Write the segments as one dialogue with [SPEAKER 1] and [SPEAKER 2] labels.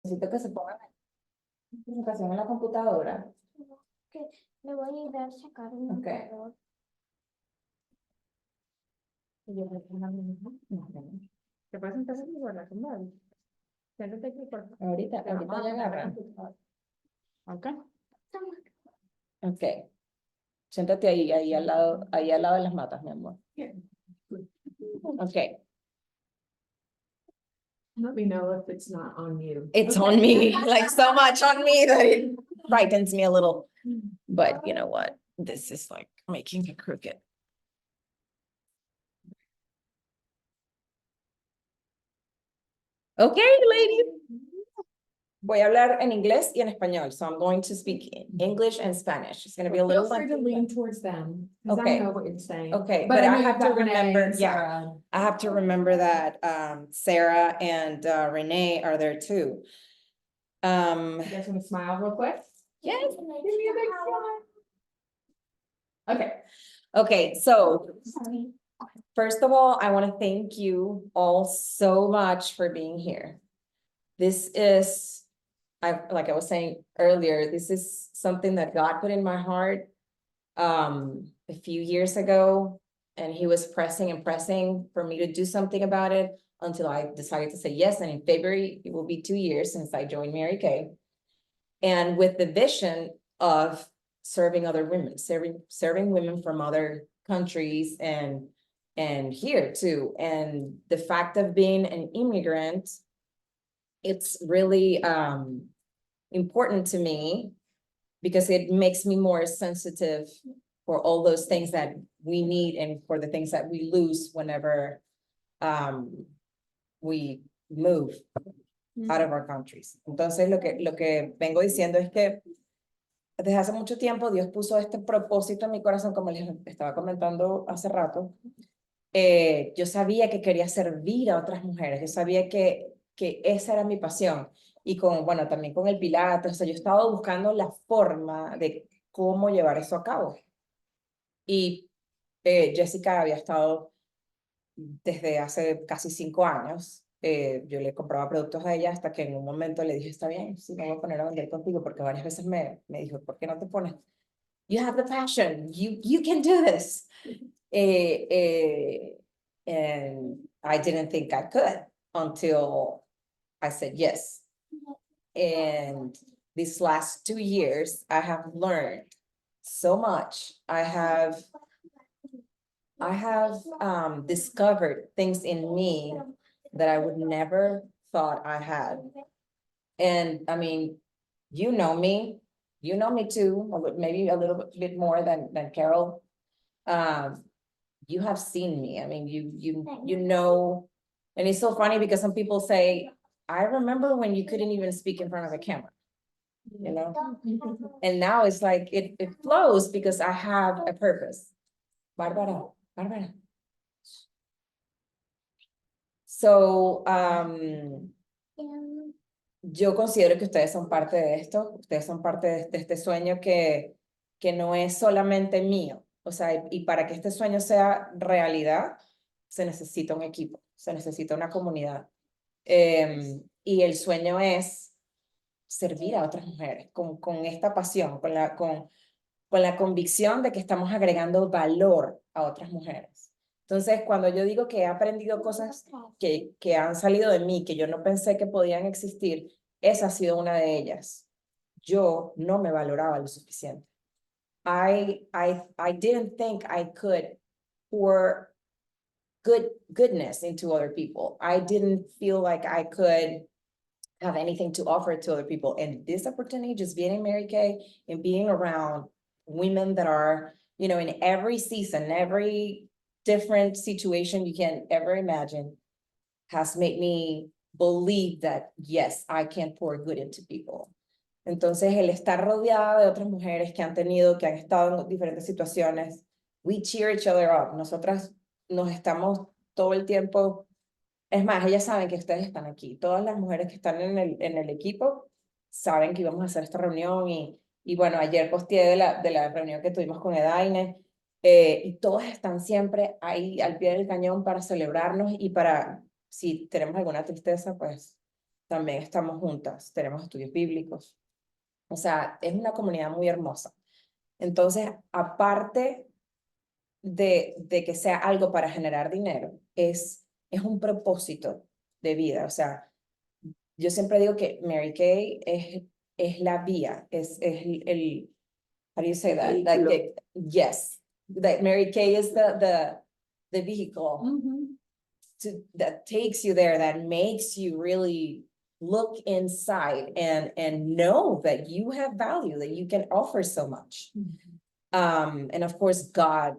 [SPEAKER 1] necesito que se pongan en presentación en la computadora.
[SPEAKER 2] Que le voy a ir a sacar un
[SPEAKER 1] Ok.
[SPEAKER 2] error.
[SPEAKER 1] Y yo le pongo la misma.
[SPEAKER 3] ¿Te puedes sentar en mi guarda con Gaby? Siéntate aquí, por favor.
[SPEAKER 1] Ahorita
[SPEAKER 3] Te vamos
[SPEAKER 1] ya
[SPEAKER 3] a poner la
[SPEAKER 1] agarran.
[SPEAKER 3] computadora. ¿Ok?
[SPEAKER 1] Ok. Siéntate ahí al lado de las matas, mi amor. Ok.
[SPEAKER 4] Let me know if it's not on you.
[SPEAKER 1] It's on me, like so much on me that it frightens me a little. But you know what? This is like making it crooked. Okay, ladies. Voy a hablar en inglés y en español. So I'm going to speak English and Spanish. It's going to be a little
[SPEAKER 4] Feel free to
[SPEAKER 1] lengthy.
[SPEAKER 4] lean towards them, because
[SPEAKER 1] Okay.
[SPEAKER 4] I know what you're saying.
[SPEAKER 1] Okay,
[SPEAKER 4] But I
[SPEAKER 1] I
[SPEAKER 4] know
[SPEAKER 1] have
[SPEAKER 4] you've
[SPEAKER 1] to
[SPEAKER 4] got Renee
[SPEAKER 1] remember,
[SPEAKER 4] and
[SPEAKER 1] yeah,
[SPEAKER 4] Sarah.
[SPEAKER 1] I have to remember that Sarah and Renee are there too.
[SPEAKER 4] You guys want to smile real quick?
[SPEAKER 1] Yes.
[SPEAKER 4] Give me a big smile. Okay.
[SPEAKER 1] Okay, so
[SPEAKER 2] Sorry.
[SPEAKER 1] first of all, I want to thank you all so much for being here. This is, like I was saying earlier, this is something that God put in my heart a few years ago, and he was pressing and pressing for me to do something about it until I decided to say yes. And in February, it will be 2 years since I joined Mary Kay. And with the vision of serving other women, serving women from other countries and here too. And the fact of being an immigrant, it's really important to me because it makes me more sensitive for all those things that we need and for the things that we lose whenever we move out of our countries. Entonces, lo que vengo diciendo es que desde hace mucho tiempo Dios puso este propósito en mi corazón, como les estaba comentando hace rato. Yo sabía que quería servir a otras mujeres, yo sabía que esa era mi pasión. Y bueno, también con el Pilates, o sea, yo estaba buscando la forma de cómo llevar eso a cabo. Y Jessica había estado desde hace casi 5 años. Yo le compraba productos a ella hasta que en un momento le dije, está bien, sí, me voy a poner a vender contigo, porque varias veces me dijo, ¿por qué no te pones? You have the passion, you can do this. And I didn't think I could until I said yes. And these last 2 years, I have learned so much. I have discovered things in me that I would never thought I had. And I mean, you know me too, maybe a little bit more than Carol. You have seen me. I mean, you know, and it's so funny because some people say, I remember when you couldn't even speak in front of a camera, you know? And now it's like, it flows because I have a purpose. Bárbara. So, yo considero que ustedes son parte de esto, ustedes son parte de este sueño que no es solamente mío. O sea, y para que este sueño sea realidad, se necesita un equipo, se necesita una comunidad. Y el sueño es servir a otras mujeres con esta pasión, con la convicción de que estamos agregando valor a otras mujeres. Entonces, cuando yo digo que he aprendido cosas que han salido de mí, que yo no pensé que podían existir, esa ha sido una de ellas. Yo no me valoraba lo suficiente. I didn't think I could pour goodness into other people. I didn't feel like I could have anything to offer to other people. And this opportunity, just being in Mary Kay and being around women that are, you know, in every season, every different situation you can ever imagine, has made me believe that, yes, I can pour good into people. Entonces, el estar rodeada de otras mujeres que han estado en diferentes situaciones, we cheer each other up. Nosotras nos estamos todo el tiempo. Es más, ellas saben que ustedes están aquí. Todas las mujeres que están en el equipo saben que íbamos a hacer esta reunión y bueno, ayer posteé de la reunión que tuvimos con Edaine y todas están siempre ahí al pie del cañón para celebrarnos y para, si tenemos alguna tristeza, pues también estamos juntas, tenemos estudios bíblicos. O sea, es una comunidad muy hermosa. Entonces, aparte de que sea algo para generar dinero, es un propósito de vida. O sea, yo siempre digo que Mary Kay es la vía, es el how do you say that? Yes, that Mary Kay is the vehicle that takes you there, that makes you really look inside and know that you have value, that you can offer so much. And of course, God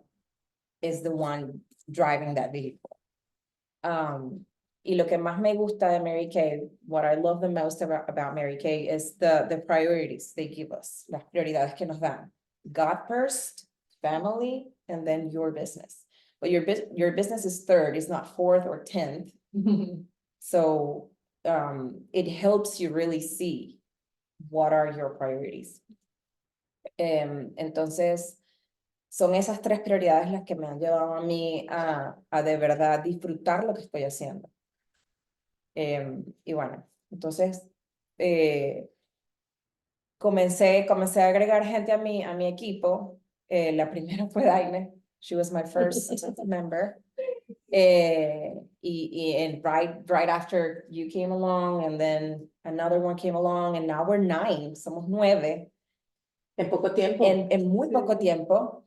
[SPEAKER 1] is the one driving that vehicle. Y lo que más me gusta de Mary Kay, what I love the most about Mary Kay is the priorities they give us, las prioridades que nos dan. God first, family, and then your business. But your business is third, it's not fourth or 10th. So it helps you really see what are your priorities. Entonces, son esas tres prioridades las que me han llevado a mí a de verdad disfrutar lo que estoy haciendo. Y bueno, entonces comencé a agregar gente a mi equipo. La primera fue Daine. She was my first member. And right after you came along, and then another one came along, and now we're 9. Somos 9.
[SPEAKER 5] En poco tiempo.
[SPEAKER 1] En muy poco tiempo.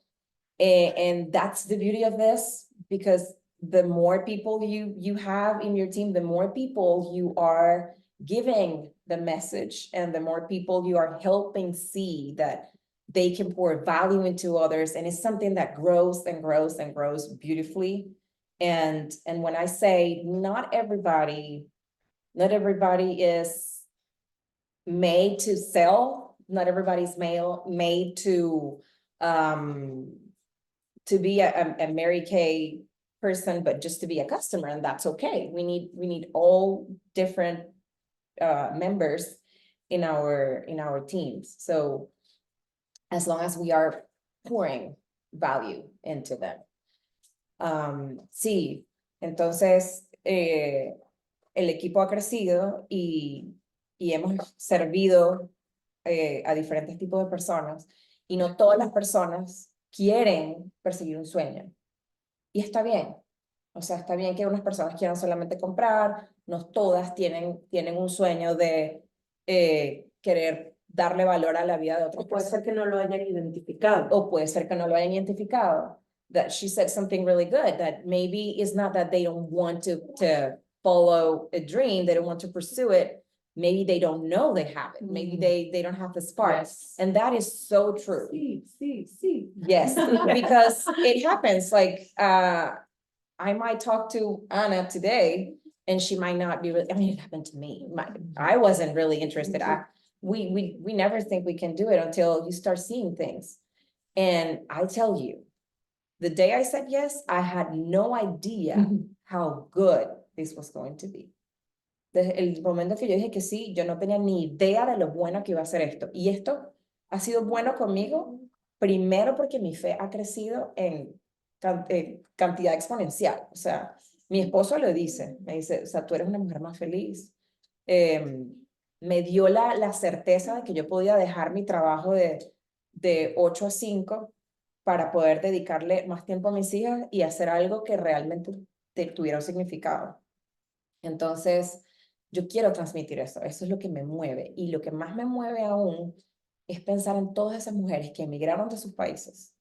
[SPEAKER 1] And that's the beauty of this, because the more people you have in your team, the more people you are giving the message, and the more people you are helping see that they can pour value into others. And it's something that grows and grows and grows beautifully. And when I say not everybody is made to sell, not everybody's made to be a Mary Kay person, but just to be a customer, and that's okay. We need all different members in our teams. So as long as we are pouring value into them. Sí, entonces el equipo ha crecido y hemos servido a diferentes tipos de personas, y no todas las personas quieren perseguir un sueño. Y está bien. O sea, está bien que unas personas quieran solamente comprar, no todas tienen un sueño de querer darle valor a la vida de otras
[SPEAKER 5] O puede
[SPEAKER 1] personas.
[SPEAKER 5] ser que no lo hayan identificado.
[SPEAKER 1] O puede ser que no lo hayan identificado. That she said something really good, that maybe it's not that they don't want to follow a dream, they don't want to pursue it. Maybe they don't know they have it. Maybe they don't have the spark.
[SPEAKER 4] Yes.
[SPEAKER 1] And that is so true.
[SPEAKER 5] Sí.
[SPEAKER 1] Yes, because it happens. Like, I might talk to Anna today, and she might not be. I mean, it happened to me. I wasn't really interested. We never think we can do it until you start seeing things. And I tell you, the day I said yes, I had no idea how good this was going to be. Desde el momento que yo dije que sí, yo no tenía ni idea de lo bueno que iba a ser esto. Y esto ha sido bueno conmigo, primero porque mi fe ha crecido en cantidad exponencial. O sea, mi esposo lo dice, me dice, o sea, tú eres una mujer más feliz. Me dio la certeza de que yo podía dejar mi trabajo de 8 a 5 para poder dedicarle más tiempo a mis hijas y hacer algo que realmente tuviera un significado. Entonces, yo quiero transmitir eso es lo que me mueve. Y lo que más me mueve aún es pensar en todas esas mujeres que emigraron de sus países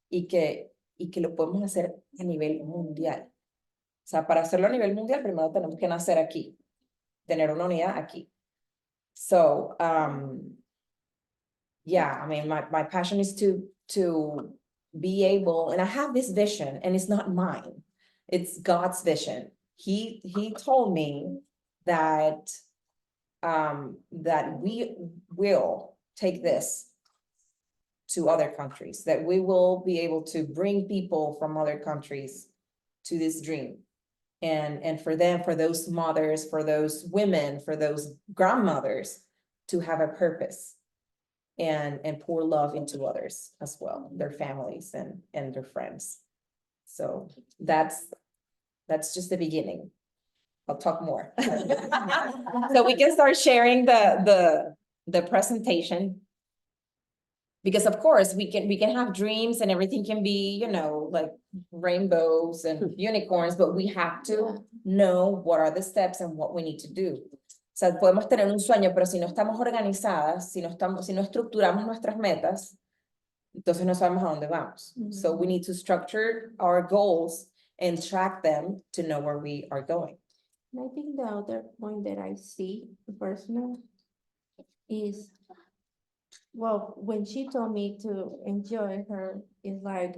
[SPEAKER 1] y que lo podemos hacer a nivel mundial. O sea, para hacerlo a nivel mundial, primero tenemos que nacer aquí, tener una unidad aquí. So, yeah, I mean, my passion is to be able, and I have this vision, and it's not mine, it's God's vision. He told me that we will take this to other countries, that we will be able to bring people from other countries to this dream. And for them, for those mothers, for those women, for those grandmothers to have a purpose and pour love into others as well, their families and their friends. So that's just the beginning I'll talk more. So we can start sharing the presentation. Because of course, we can have dreams and everything can be, you know, like rainbows and unicorns, but we have to know what are the steps and what we need to do. O sea, podemos tener un sueño, pero si no estamos organizadas, si no estructuramos nuestras metas, entonces no sabemos a dónde vamos. So we need to structure our goals and track them to know where we are going.
[SPEAKER 6] I think the other point that I see personal is, well, when she told me to enjoy her, it's like,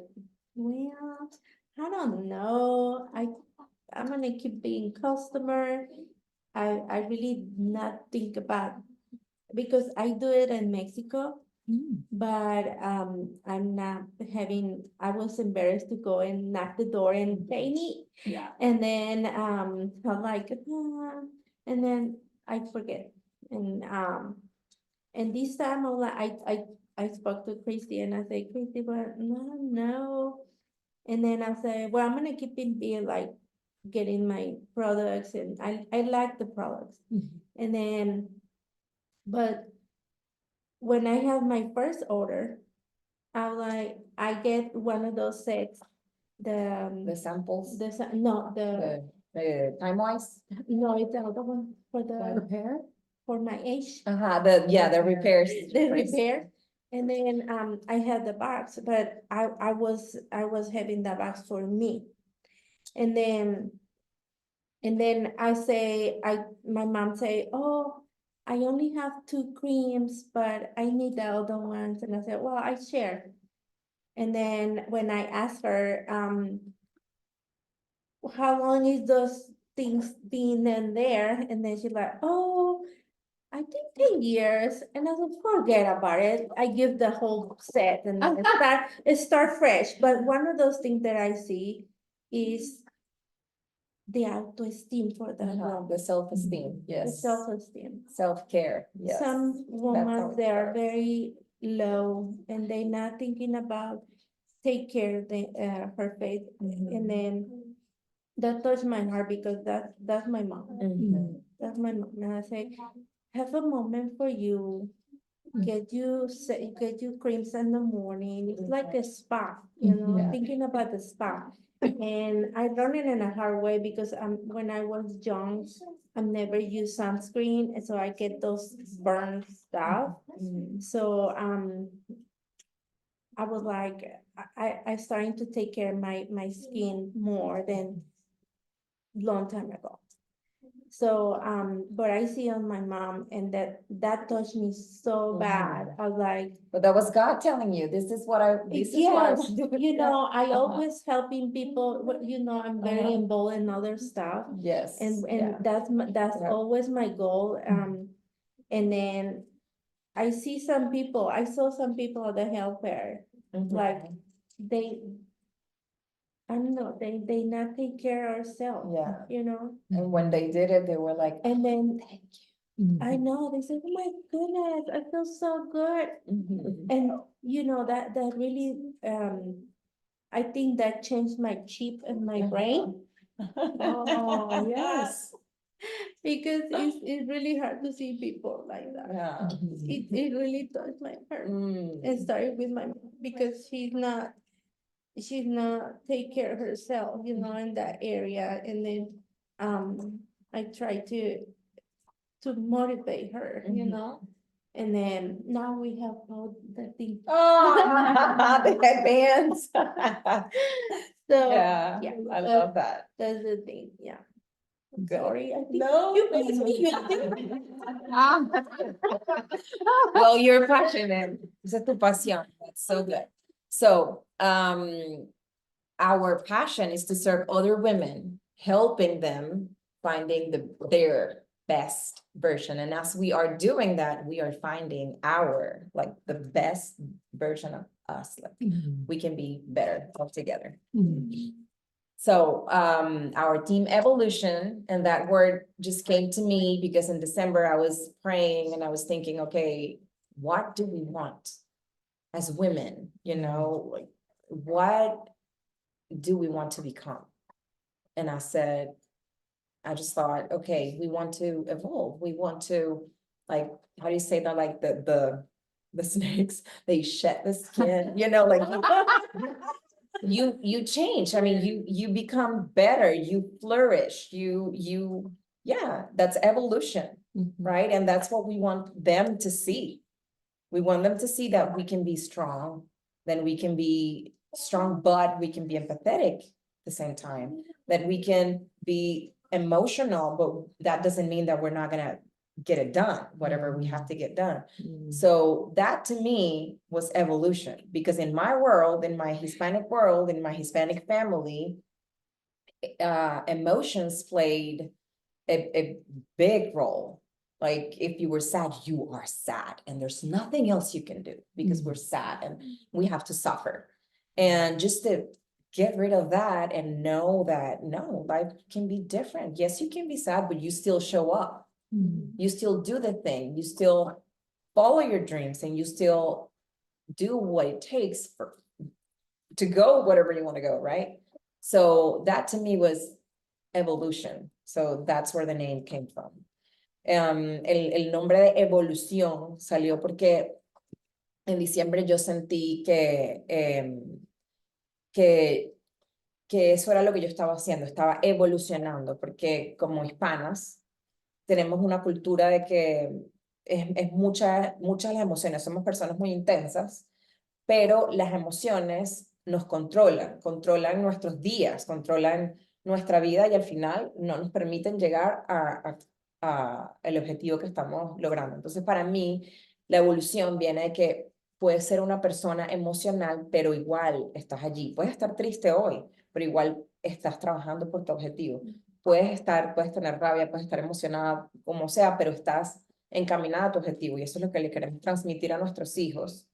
[SPEAKER 6] well, I don't know. I'm gonna keep being customer. I really not think about, because I do it in Mexico, but I'm not having, I was embarrassed to go and knock the door and pay me.
[SPEAKER 4] Yeah.
[SPEAKER 6] And then I'm like, and then I forget. And this time I'm like, I spoke to Christy and I said, Christy, but no. And then I said, well, I'm gonna keep it being like getting my products, and I like the products. And then, but when I have my first order, I get one of those sets,
[SPEAKER 1] The samples,
[SPEAKER 6] the
[SPEAKER 1] time-wise.
[SPEAKER 6] no, it's the other one for the,
[SPEAKER 1] Repair?
[SPEAKER 6] for my age.
[SPEAKER 1] The repairs.
[SPEAKER 6] The repair. And then I had the box, but I was having the box for me. And then my mom say, oh, I only have 2 creams, but I need the other ones. And I said, well, I share. And then when I asked her, how long is those things been in there? And then she's like, oh, I think 10 years. And I said, forget about it. I give the whole set and then start fresh. But one of those things that I see is the auto-esteem for the woman,
[SPEAKER 1] The self-esteem,
[SPEAKER 6] the
[SPEAKER 1] yes.
[SPEAKER 6] self-esteem.
[SPEAKER 1] Self-care, yes.
[SPEAKER 6] Some women,
[SPEAKER 1] how
[SPEAKER 6] they
[SPEAKER 1] it
[SPEAKER 6] are
[SPEAKER 1] works.
[SPEAKER 6] very low and they not thinking about take care of her faith. And then that touched my heart because that's my mom.
[SPEAKER 1] Mhm.
[SPEAKER 6] That's my mom. And I say, have a moment for you. Get you creams in the morning. It's like a spa, you know,
[SPEAKER 1] Yeah.
[SPEAKER 6] thinking about the spa. And I learned it in a hard way because when I was young, I never used sunscreen, and so I get those burn stuff. So I was like, I starting to take care of my skin more than long time ago. So but I see on my mom, and that touched me so bad. I was like,
[SPEAKER 1] But that was God telling you, this is what I
[SPEAKER 6] yes,
[SPEAKER 1] was doing.
[SPEAKER 6] you know, I
[SPEAKER 1] Uh-huh.
[SPEAKER 6] always helping people, you know, I'm very
[SPEAKER 1] Uh-huh.
[SPEAKER 6] involved in other stuff.
[SPEAKER 1] Yes.
[SPEAKER 6] And
[SPEAKER 1] yeah.
[SPEAKER 6] that's
[SPEAKER 1] Yeah.
[SPEAKER 6] always my goal. And then I saw some people at the health fair,
[SPEAKER 1] Mhm.
[SPEAKER 6] like I don't know, they not take care of ourselves.
[SPEAKER 1] Yeah.
[SPEAKER 6] You know,
[SPEAKER 1] And when they did it, they were like,
[SPEAKER 6] and then
[SPEAKER 1] thank you.
[SPEAKER 6] I know they said, oh my goodness, I feel so good.
[SPEAKER 1] Mhm.
[SPEAKER 6] And you know, that really I think that changed my chip and my brain.
[SPEAKER 1] Oh, yes.
[SPEAKER 6] Because it's really hard to see people like that.
[SPEAKER 1] Yeah.
[SPEAKER 6] It really touched my heart. It started with my mom because she's not take care of herself, you know, in that area. And then I try to motivate her, you know. And then now we have all the thing.
[SPEAKER 1] Oh, the headbands.
[SPEAKER 6] So
[SPEAKER 1] Yeah,
[SPEAKER 6] yeah,
[SPEAKER 1] I love that.
[SPEAKER 6] that's the thing. Yeah. I'm
[SPEAKER 1] Good.
[SPEAKER 6] sorry. I think
[SPEAKER 1] No.
[SPEAKER 6] you made me.
[SPEAKER 1] Well, you're passionate. Esa es tu pasión. That's so good. So, our passion is to serve other women, helping them finding their best version. And as we are doing that, we are finding the best version of us. Like we can be better altogether. So our team evolution, and that word just came to me because in December I was praying and I was thinking, okay, what do we want as women? You know, like what do we want to become? And I said, I just thought, okay, we want to evolve. We want to, like, how do you say that? Like the snakes, they shed the skin, you know, like you change. I mean, you become better, you flourish, yeah, that's evolution, right? And that's what we want them to see. We want them to see that we can be strong, then we can be strong, but we can be empathetic at the same time, that we can be emotional, but that doesn't mean that we're not gonna get it done, whatever we have to get done. So that to me was evolution, because in my world, in my Hispanic world, in my Hispanic family, emotions played a big role. Like if you were sad, you are sad, and there's nothing else you can do because we're sad and we have to suffer. And just to get rid of that and know that no, life can be different. Yes, you can be sad, but you still show up. You still do the thing, you still follow your dreams, and you still do what it takes to go whatever you want to go, right? So that to me was evolution. So that's where the name came from. El nombre de evolución salió porque en diciembre yo sentí que eso era lo que yo estaba haciendo, estaba evolucionando, porque como hispanas tenemos una cultura de que es muchas las emociones, somos personas muy intensas, pero las emociones nos controlan nuestros días, controlan nuestra vida, y al final no nos permiten llegar a el objetivo que estamos logrando. Entonces, para mí, la evolución viene de que puedes ser una persona emocional, pero igual estás allí. Puedes estar triste hoy, pero igual estás trabajando por tu objetivo. Puedes tener rabia, puedes estar emocionada, como sea, pero estás encaminada a tu objetivo, y eso es lo que le queremos transmitir a nuestros hijos,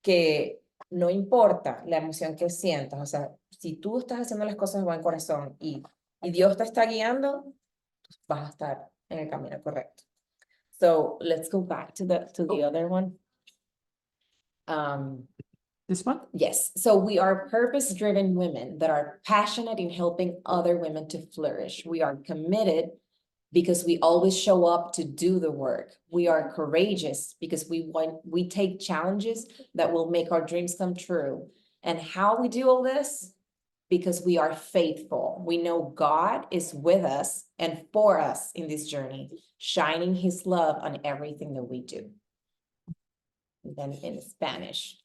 [SPEAKER 1] que no importa la emoción que sientas, o sea, si tú estás haciendo las cosas de buen corazón y Dios te está guiando, vas a estar en el camino correcto. So let's go back to the other one.
[SPEAKER 4] This one?
[SPEAKER 1] Yes, so we are purpose-driven women that are passionate in helping other women to flourish. We are committed because we always show up to do the work. We are courageous because we take challenges that will make our dreams come true. And how we do all this? Because we are faithful. We know God is with us and for us in this journey, shining his love on everything that we do. And then in Spanish.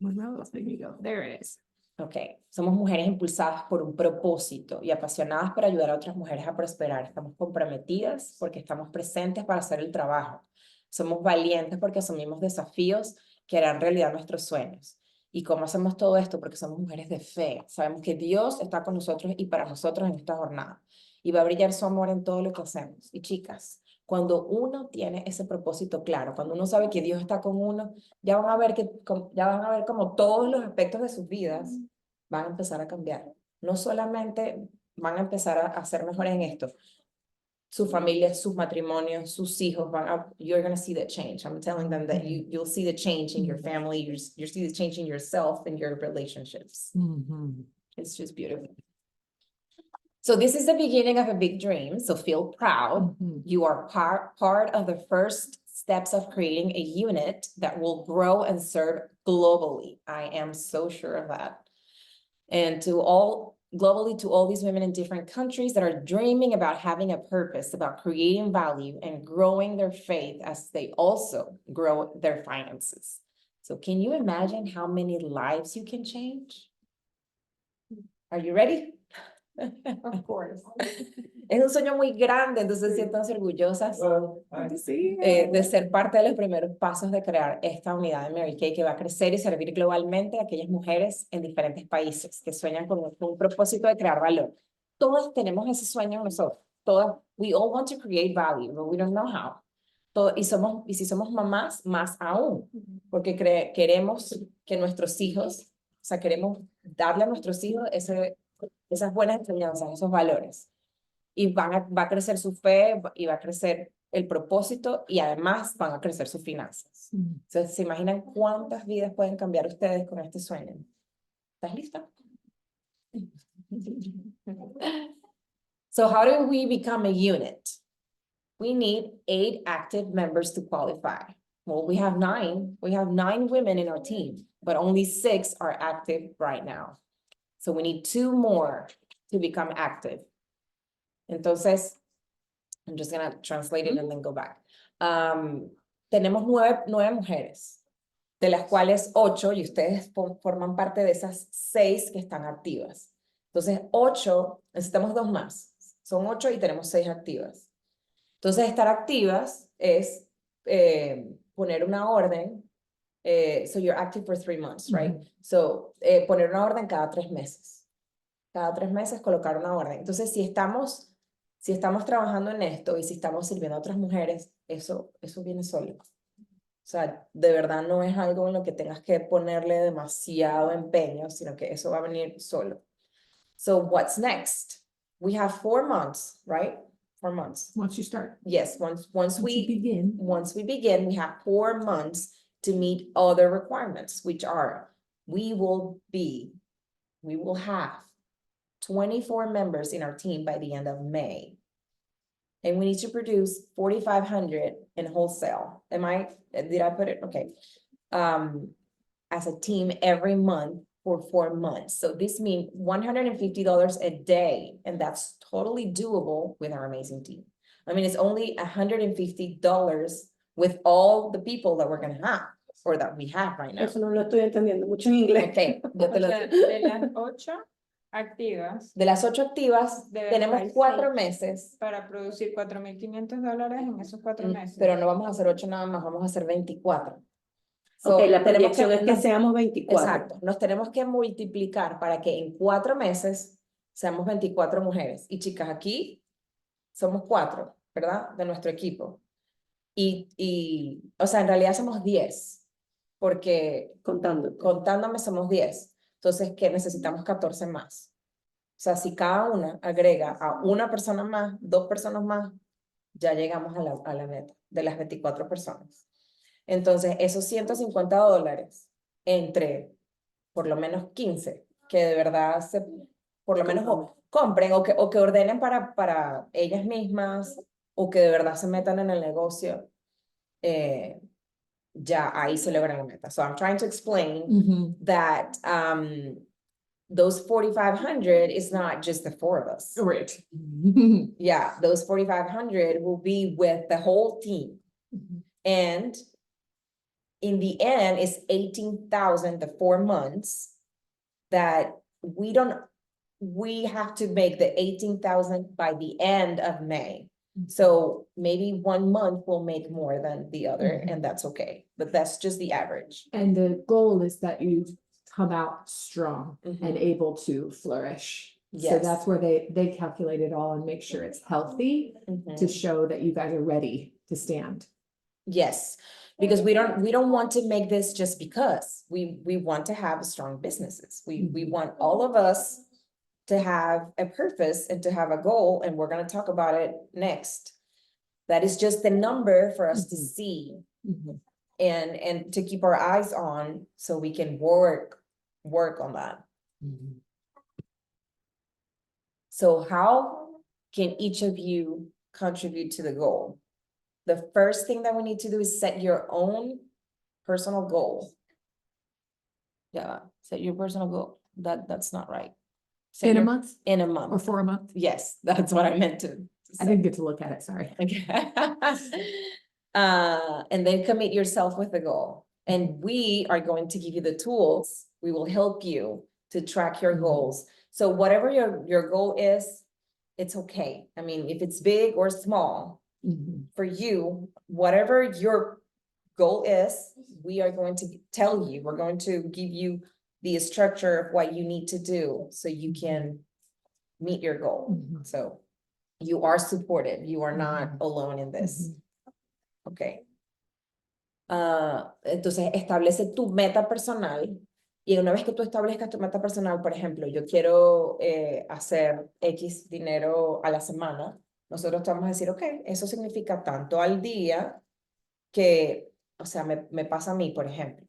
[SPEAKER 4] Well, there you go. There it is.
[SPEAKER 1] Ok, somos mujeres impulsadas por un propósito y apasionadas por ayudar a otras mujeres a prosperar. Estamos comprometidas porque estamos presentes para hacer el trabajo. Somos valientes porque asumimos desafíos que harán realidad nuestros sueños. ¿Y cómo hacemos todo esto? Porque somos mujeres de fe. Sabemos que Dios está con nosotros y para nosotros en esta jornada. Y va a brillar su amor en todo lo que hacemos. Y chicas, cuando uno tiene ese propósito claro, cuando uno sabe que Dios está con uno, ya van a ver como todos los aspectos de sus vidas van a empezar a cambiar. No solamente van a empezar a ser mejores en esto, su familia, sus matrimonios, sus hijos you're going to see the change. I'm telling them that you'll see the change in your family, you'll see the change in yourself and your relationships. It's just beautiful. So this is the beginning of a big dream. So feel proud. You are part of the first steps of creating a unit that will grow and serve globally. I am so sure of that. And globally to all these women in different countries that are dreaming about having a purpose, about creating value and growing their faith as they also grow their finances. So can you imagine how many lives you can change? Are you ready?
[SPEAKER 4] Of course.
[SPEAKER 1] Es un sueño muy grande, entonces siéntanse orgullosas de ser parte de los primeros pasos de crear esta unidad de Mary Kay que va a crecer y servir globalmente a aquellas mujeres en diferentes países que sueñan con un propósito de crear valor. Todas tenemos ese sueño en nosotros. Todas, we all want to create value, but we don't know how. Y si somos mamás, más aún, porque queremos que nuestros hijos, o sea, queremos darle a nuestros hijos esas buenas enseñanzas, esos valores. Y va a crecer su fe y va a crecer el propósito y además van a crecer sus finanzas. Entonces, ¿se imaginan cuántas vidas pueden cambiar ustedes con este sueño? ¿Estás lista? So how do we become a unit? We need 8 active members to qualify. Well, we have 9. We have 9 women in our team, but only 6 are active right now. So we need 2 more to become active. Entonces, I'm just gonna translate it and then go back. Tenemos 9 mujeres, de las cuales 8, y ustedes forman parte de esas 6 que están activas. Entonces, 8, necesitamos 2 más. Son 8 y tenemos 6 activas. Entonces, estar activas es poner una orden. So you're active for 3 months, right? So, poner una orden cada 3 meses. Cada 3 meses colocar una orden. Entonces, si estamos trabajando en esto y si estamos sirviendo a otras mujeres, eso viene solo. O sea, de verdad no es algo en lo que tengas que ponerle demasiado empeño, sino que eso va a venir solo. So what's next? We have 4 months, right? 4 months.
[SPEAKER 4] Once you start.
[SPEAKER 1] Yes, once
[SPEAKER 4] Once you begin.
[SPEAKER 1] we begin, we have 4 months to meet other requirements, which are, we will have 24 members in our team by the end of May. And we need to produce 4,500 in wholesale. Did I put it? Okay. As a team every month for 4 months. So this means $150 a day. And that's totally doable with our amazing team. I mean, it's only $150 with all the people that we're going to have or that we have right now.
[SPEAKER 5] Eso no lo estoy entendiendo mucho en inglés.
[SPEAKER 1] Okay, yo te
[SPEAKER 3] O
[SPEAKER 1] lo
[SPEAKER 3] sea, de las 8 activas
[SPEAKER 1] De las 8 activas,
[SPEAKER 3] De
[SPEAKER 1] tenemos
[SPEAKER 3] verdad,
[SPEAKER 1] 4 meses,
[SPEAKER 3] para producir $4,500 en esos 4 meses.
[SPEAKER 1] pero no vamos a hacer 8 nada más, vamos a hacer 24. So,
[SPEAKER 5] Ok, la
[SPEAKER 1] tenemos
[SPEAKER 5] proyección es que
[SPEAKER 1] nos-
[SPEAKER 5] seamos 24.
[SPEAKER 1] Exacto, nos tenemos que multiplicar para que en 4 meses seamos 24 mujeres. Y chicas, aquí somos 4, ¿verdad? De nuestro equipo. O sea, en realidad somos 10, porque
[SPEAKER 5] Contando.
[SPEAKER 1] contándome somos 10. Entonces, ¿qué? Necesitamos 14 más. O sea, si cada una agrega a una persona más, 2 personas más, ya llegamos a la meta de las 24 personas. Entonces, esos $150 entre por lo menos 15, que de verdad por lo menos compren o que ordenen para ellas mismas o que de verdad se metan en el negocio, ya ahí se logra la meta. So I'm trying to explain that those 4,500 is not just the 4 of us.
[SPEAKER 4] Right.
[SPEAKER 1] Yeah, those 4,500 will be with the whole team. And in the end, it's 18,000 the 4 months that we have to make the 18,000 by the end of May. So maybe 1 month will make more than the other, and that's okay. But that's just the average.
[SPEAKER 4] And the goal is that you come out strong and
[SPEAKER 1] Mhm.
[SPEAKER 4] able to flourish. So
[SPEAKER 1] Yes.
[SPEAKER 4] that's where they calculate it all and make sure it's healthy
[SPEAKER 1] Mhm.
[SPEAKER 4] to show that you guys are ready to stand.
[SPEAKER 1] Yes, because we don't want to make this just because we want to have strong businesses. We want all of us to have a purpose and to have a goal, and we're going to talk about it next. That is just the number for us to
[SPEAKER 4] Mhm.
[SPEAKER 1] see and to keep our eyes on so we can work on that. So how can each of you contribute to the goal? The first thing that we need to do is set your own personal goal. Yeah, set your personal goal. That's not right. Set
[SPEAKER 4] In a
[SPEAKER 1] your-
[SPEAKER 4] month
[SPEAKER 1] In a
[SPEAKER 4] or
[SPEAKER 1] month.
[SPEAKER 4] for a month?
[SPEAKER 1] Yes, that's what I meant to
[SPEAKER 4] I didn't get to look at it, sorry.
[SPEAKER 1] Okay. And then commit yourself with the goal. And we are going to give you the tools. We will help you to track your
[SPEAKER 4] Mhm.
[SPEAKER 1] goals. So whatever your goal is, it's okay. I mean, if it's big or small, for you, whatever your goal is, we are going to tell you, we're going to give you the structure of what you need to do so you can meet your goal.
[SPEAKER 4] Mhm.
[SPEAKER 1] So you are supported. You are not
[SPEAKER 4] Mhm.
[SPEAKER 1] alone in this. Okay. Entonces establece tu meta personal y una vez que tú establezcas tu meta personal, por ejemplo, yo quiero hacer X dinero a la semana, nosotros te vamos a decir, ok, eso significa tanto al día que, o sea, me pasa a mí, por ejemplo.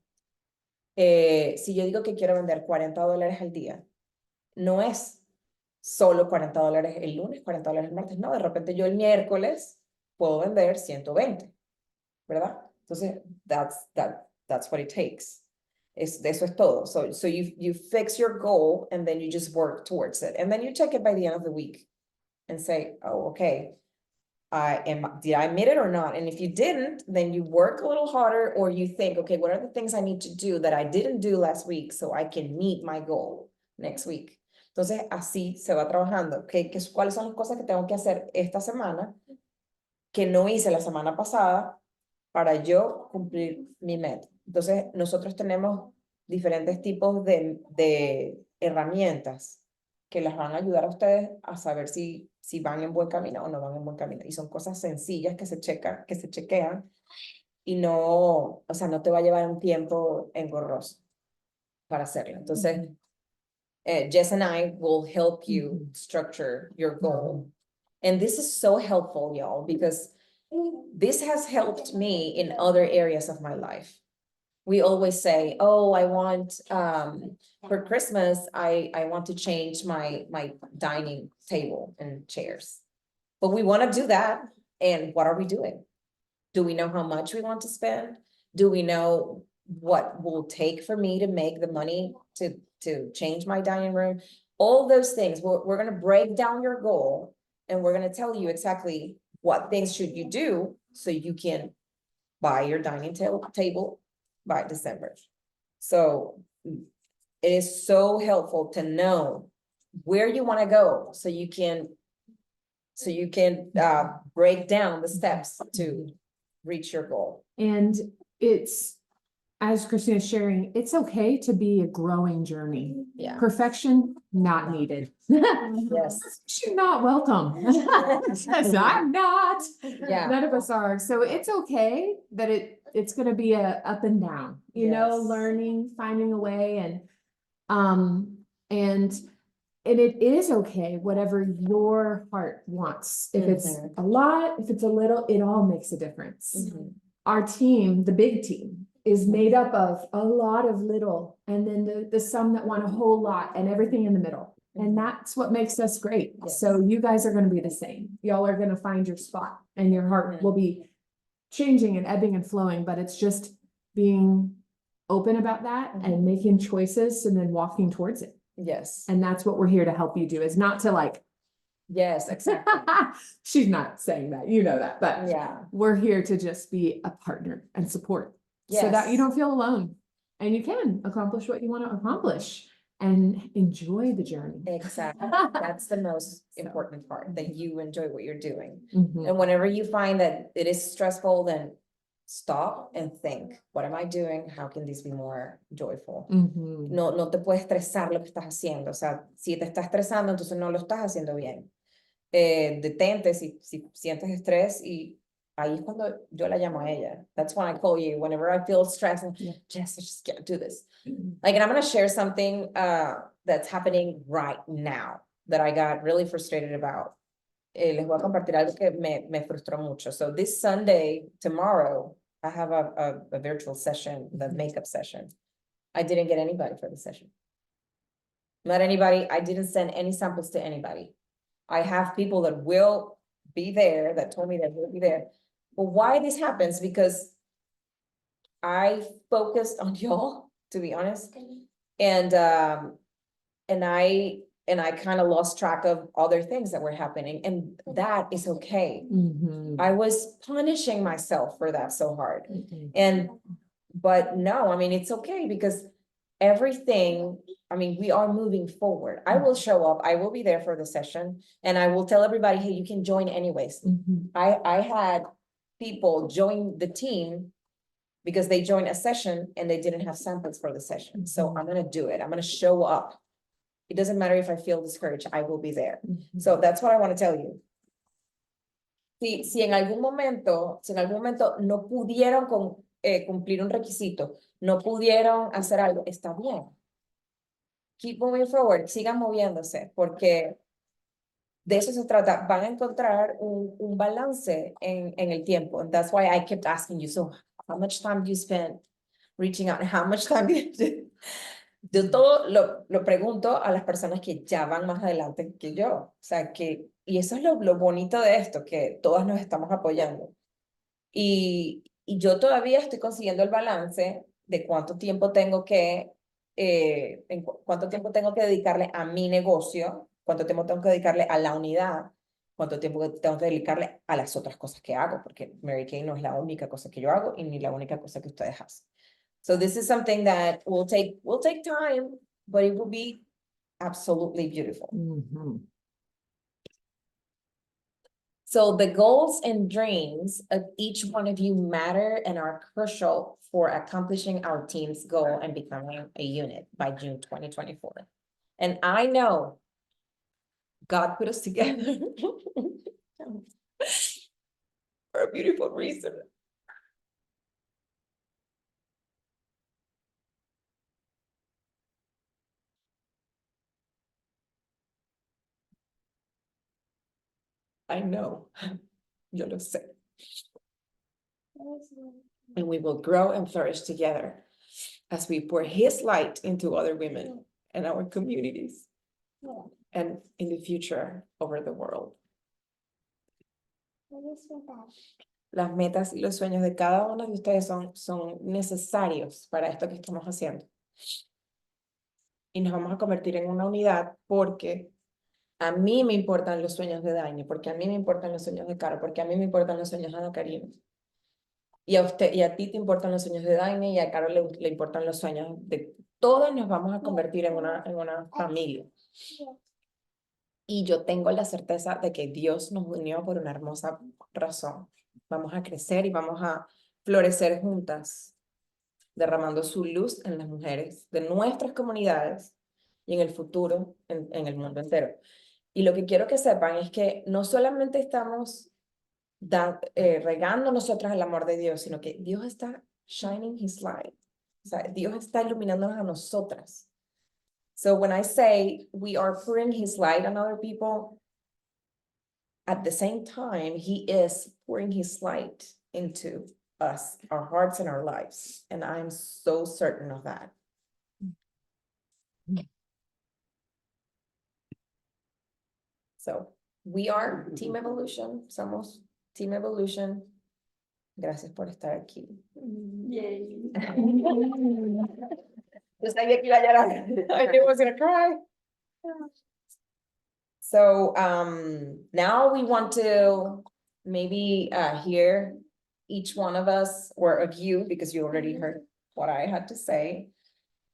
[SPEAKER 1] Si yo digo que quiero vender $40 al día, no es solo $40 el lunes, $40 el martes. No, de repente yo el miércoles puedo vender 120, ¿verdad? Entonces, that's what it takes. Eso es todo. So you fix your goal and then you just work towards it. And then you check it by the end of the week and say, oh, okay, did I meet it or not? And if you didn't, then you work a little harder, or you think, okay, what are the things I need to do that I didn't do last week so I can meet my goal next week? Entonces, así se va trabajando. ¿Cuáles son las cosas que tengo que hacer esta semana que no hice la semana pasada para yo cumplir mi meta? Entonces, nosotros tenemos diferentes tipos de herramientas que las van a ayudar a ustedes a saber si van en buen camino o no van en buen camino. Y son cosas sencillas que se chequean y no, o sea, no te va a llevar un tiempo engorroso para hacerlo. Entonces, Jess and I will help you structure your goal. And this is so helpful, y'all, because this has helped me in other areas of my life. We always say, oh, I want, for Christmas, I want to change my dining table and chairs. But we want to do that. And what are we doing? Do we know how much we want to spend? Do we know what will take for me to make the money to change my dining room? All those things, we're going to break down your goal, and we're going to tell you exactly what things should you do so you can buy your dining table by December. So it is so helpful to know where you want to go so you can break down the steps to reach your goal.
[SPEAKER 4] And it's, as Christina's sharing, it's okay to be a growing journey.
[SPEAKER 1] Yeah.
[SPEAKER 4] Perfection, not needed.
[SPEAKER 1] Yes.
[SPEAKER 4] She's not welcome. Says, I'm not.
[SPEAKER 1] Yeah.
[SPEAKER 4] None of us are. So it's okay that it's going to be a up and down, you know,
[SPEAKER 1] Yes.
[SPEAKER 4] learning, finding a way, and it is okay, whatever your heart wants. If it's a lot, if it's a little, it all makes a difference.
[SPEAKER 1] Mhm.
[SPEAKER 4] Our team, the big team, is made up of a lot of little, and then the some that want a whole lot, and everything in the middle. And that's what makes us great.
[SPEAKER 1] Yes.
[SPEAKER 4] So you guys are going to be the same. Y'all are going to find your spot, and your heart will be changing and ebbing and flowing, but it's just being open about that and making choices and then walking towards it.
[SPEAKER 1] Yes.
[SPEAKER 4] And that's what we're here to help you do, is not to like,
[SPEAKER 1] Yes, exactly.
[SPEAKER 4] she's not saying that, you know that, but
[SPEAKER 1] Yeah.
[SPEAKER 4] we're here to just be a partner and support so that you
[SPEAKER 1] Yes.
[SPEAKER 4] don't feel alone, and you can accomplish what you want to accomplish and enjoy the journey.
[SPEAKER 1] Exactly. That's the most important part, that you enjoy what you're doing.
[SPEAKER 4] Mhm.
[SPEAKER 1] And whenever you find that it is stressful, then stop and think, what am I doing? How can this be more joyful?
[SPEAKER 4] Mhm.
[SPEAKER 1] No te puede estresar lo que estás haciendo. O sea, si te está estresando, entonces no lo estás haciendo bien. Detente si sientes estrés, y ahí es cuando yo la llamo a ella. That's when I call you. Whenever I feel stressed, and Jess, I just can't do this. Like, and I'm going to share something that's happening right now that I got really frustrated about. Les voy a compartir algo que me frustró mucho. So this Sunday, tomorrow, I have a virtual session, the makeup session. I didn't get anybody for the session. Not anybody. I didn't send any samples to anybody. I have people that will be there, that told me that will be there. But why this happens? Because I focused on y'all, to be honest. And I kind of lost track of other things that were happening, and that is okay.
[SPEAKER 4] Mhm.
[SPEAKER 1] I was punishing myself for that so hard.
[SPEAKER 4] Mhm.
[SPEAKER 1] But no, I mean, it's okay, because everything, I mean, we are moving forward. I will show up, I will be there for the session, and I will tell everybody, hey, you can join anyways.
[SPEAKER 4] Mhm.
[SPEAKER 1] I had people join the team because they joined a session and they didn't have samples for the session. So I'm going to do it. I'm going to show up. It doesn't matter if I feel discouraged, I will be there.
[SPEAKER 4] Mhm.
[SPEAKER 1] So that's what I want to tell you. Si en algún momento no pudieron cumplir un requisito, no pudieron hacer algo, está bien. Keep moving forward, sigan moviéndose, porque de eso se trata. Van a encontrar un balance en el tiempo. And that's why I kept asking you, so how much time do you spend reaching out? How much time do you do? Yo todo lo pregunto a las personas que ya van más adelante que yo. O sea, y eso es lo bonito de esto, que todas nos estamos apoyando. Y yo todavía estoy consiguiendo el balance de cuánto tiempo tengo que, cuánto tiempo tengo que dedicarle a mi negocio, cuánto tiempo tengo que dedicarle a la unidad, cuánto tiempo tengo que dedicarle a las otras cosas que hago, porque Mary Kay no es la única cosa que yo hago y ni la única cosa que ustedes hacen. So this is something that will take time, but it will be absolutely beautiful.
[SPEAKER 4] Mhm.
[SPEAKER 1] So the goals and dreams of each one of you matter and are crucial for accomplishing our team's goal and becoming a unit by June 2024. And I know God put us together for a beautiful reason. I know, yo lo sé. And we will grow and flourish together as we pour His light into other women and our communities and in the future over the world. Las metas y los sueños de cada uno de ustedes son necesarios para esto que estamos haciendo. Y nos vamos a convertir en una unidad porque a mí me importan los sueños de Daño, porque a mí me importan los sueños de Caro, porque a mí me importan los sueños de Ana Karina. Y a usted y a ti te importan los sueños de Daño y a Caro le importan los sueños de... Todos nos vamos a convertir en una familia. Y yo tengo la certeza de que Dios nos unió por una hermosa razón. Vamos a crecer y vamos a florecer juntas, derramando su luz en las mujeres de nuestras comunidades y en el futuro en el mundo entero. Y lo que quiero que sepan es que no solamente estamos regando nosotras el amor de Dios, sino que Dios está shining His light. O sea, Dios está iluminándonos a nosotras. So when I say we are pouring His light on other people, at the same time, He is pouring His light into us, our hearts and our lives. And I'm so certain of that. So we are Team Evolution. Somos Team Evolution. Gracias por estar aquí.
[SPEAKER 5] Yay.
[SPEAKER 1] Yo sabía que iba a llorar. I knew I was gonna cry. So now we want to maybe hear each one of us or of you, because you already heard what I had to say.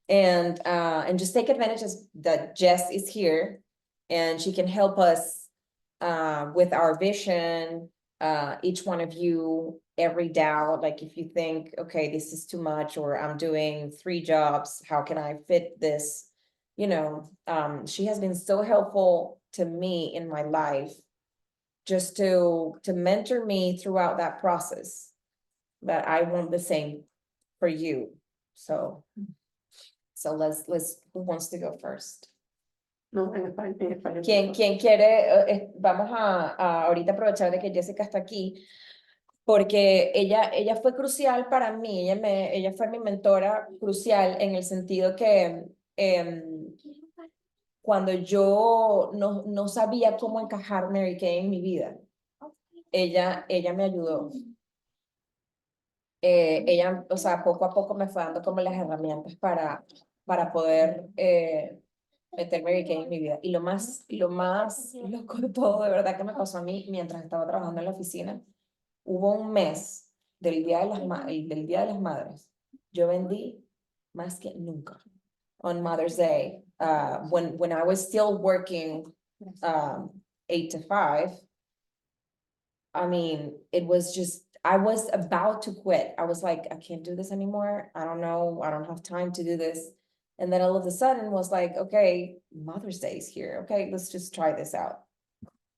[SPEAKER 1] And just take advantage that Jess is here and she can help us with our vision. Each one of you, every doubt, like if you think, okay, this is too much, or I'm doing 3 jobs, how can I fit this? You know, she has been so helpful to me in my life, just to mentor me throughout that process. But I want the same for you. So let's, who wants to go first?
[SPEAKER 5] No, en español.
[SPEAKER 1] ¿Quién quiere? Vamos a ahorita aprovechar de que Jessica está aquí, porque ella fue crucial para mí, ella fue mi mentora crucial en el sentido que cuando yo no sabía cómo encajar Mary Kay en mi vida, ella me ayudó. Ella, o sea, poco a poco me fue dando como las herramientas para poder meter Mary Kay en mi vida. Y lo más loco de todo, de verdad, que me pasó a mí mientras estaba trabajando en la oficina, hubo un mes del Día de las Madres. Yo vendí más que nunca. On Mother's Day, when I was still working 8 to 5, I mean, it was just, I was about to quit. I was like, I can't do this anymore. I don't know. I don't have time to do this. And then all of a sudden was like, okay, Mother's Day is here. Okay, let's just try this out.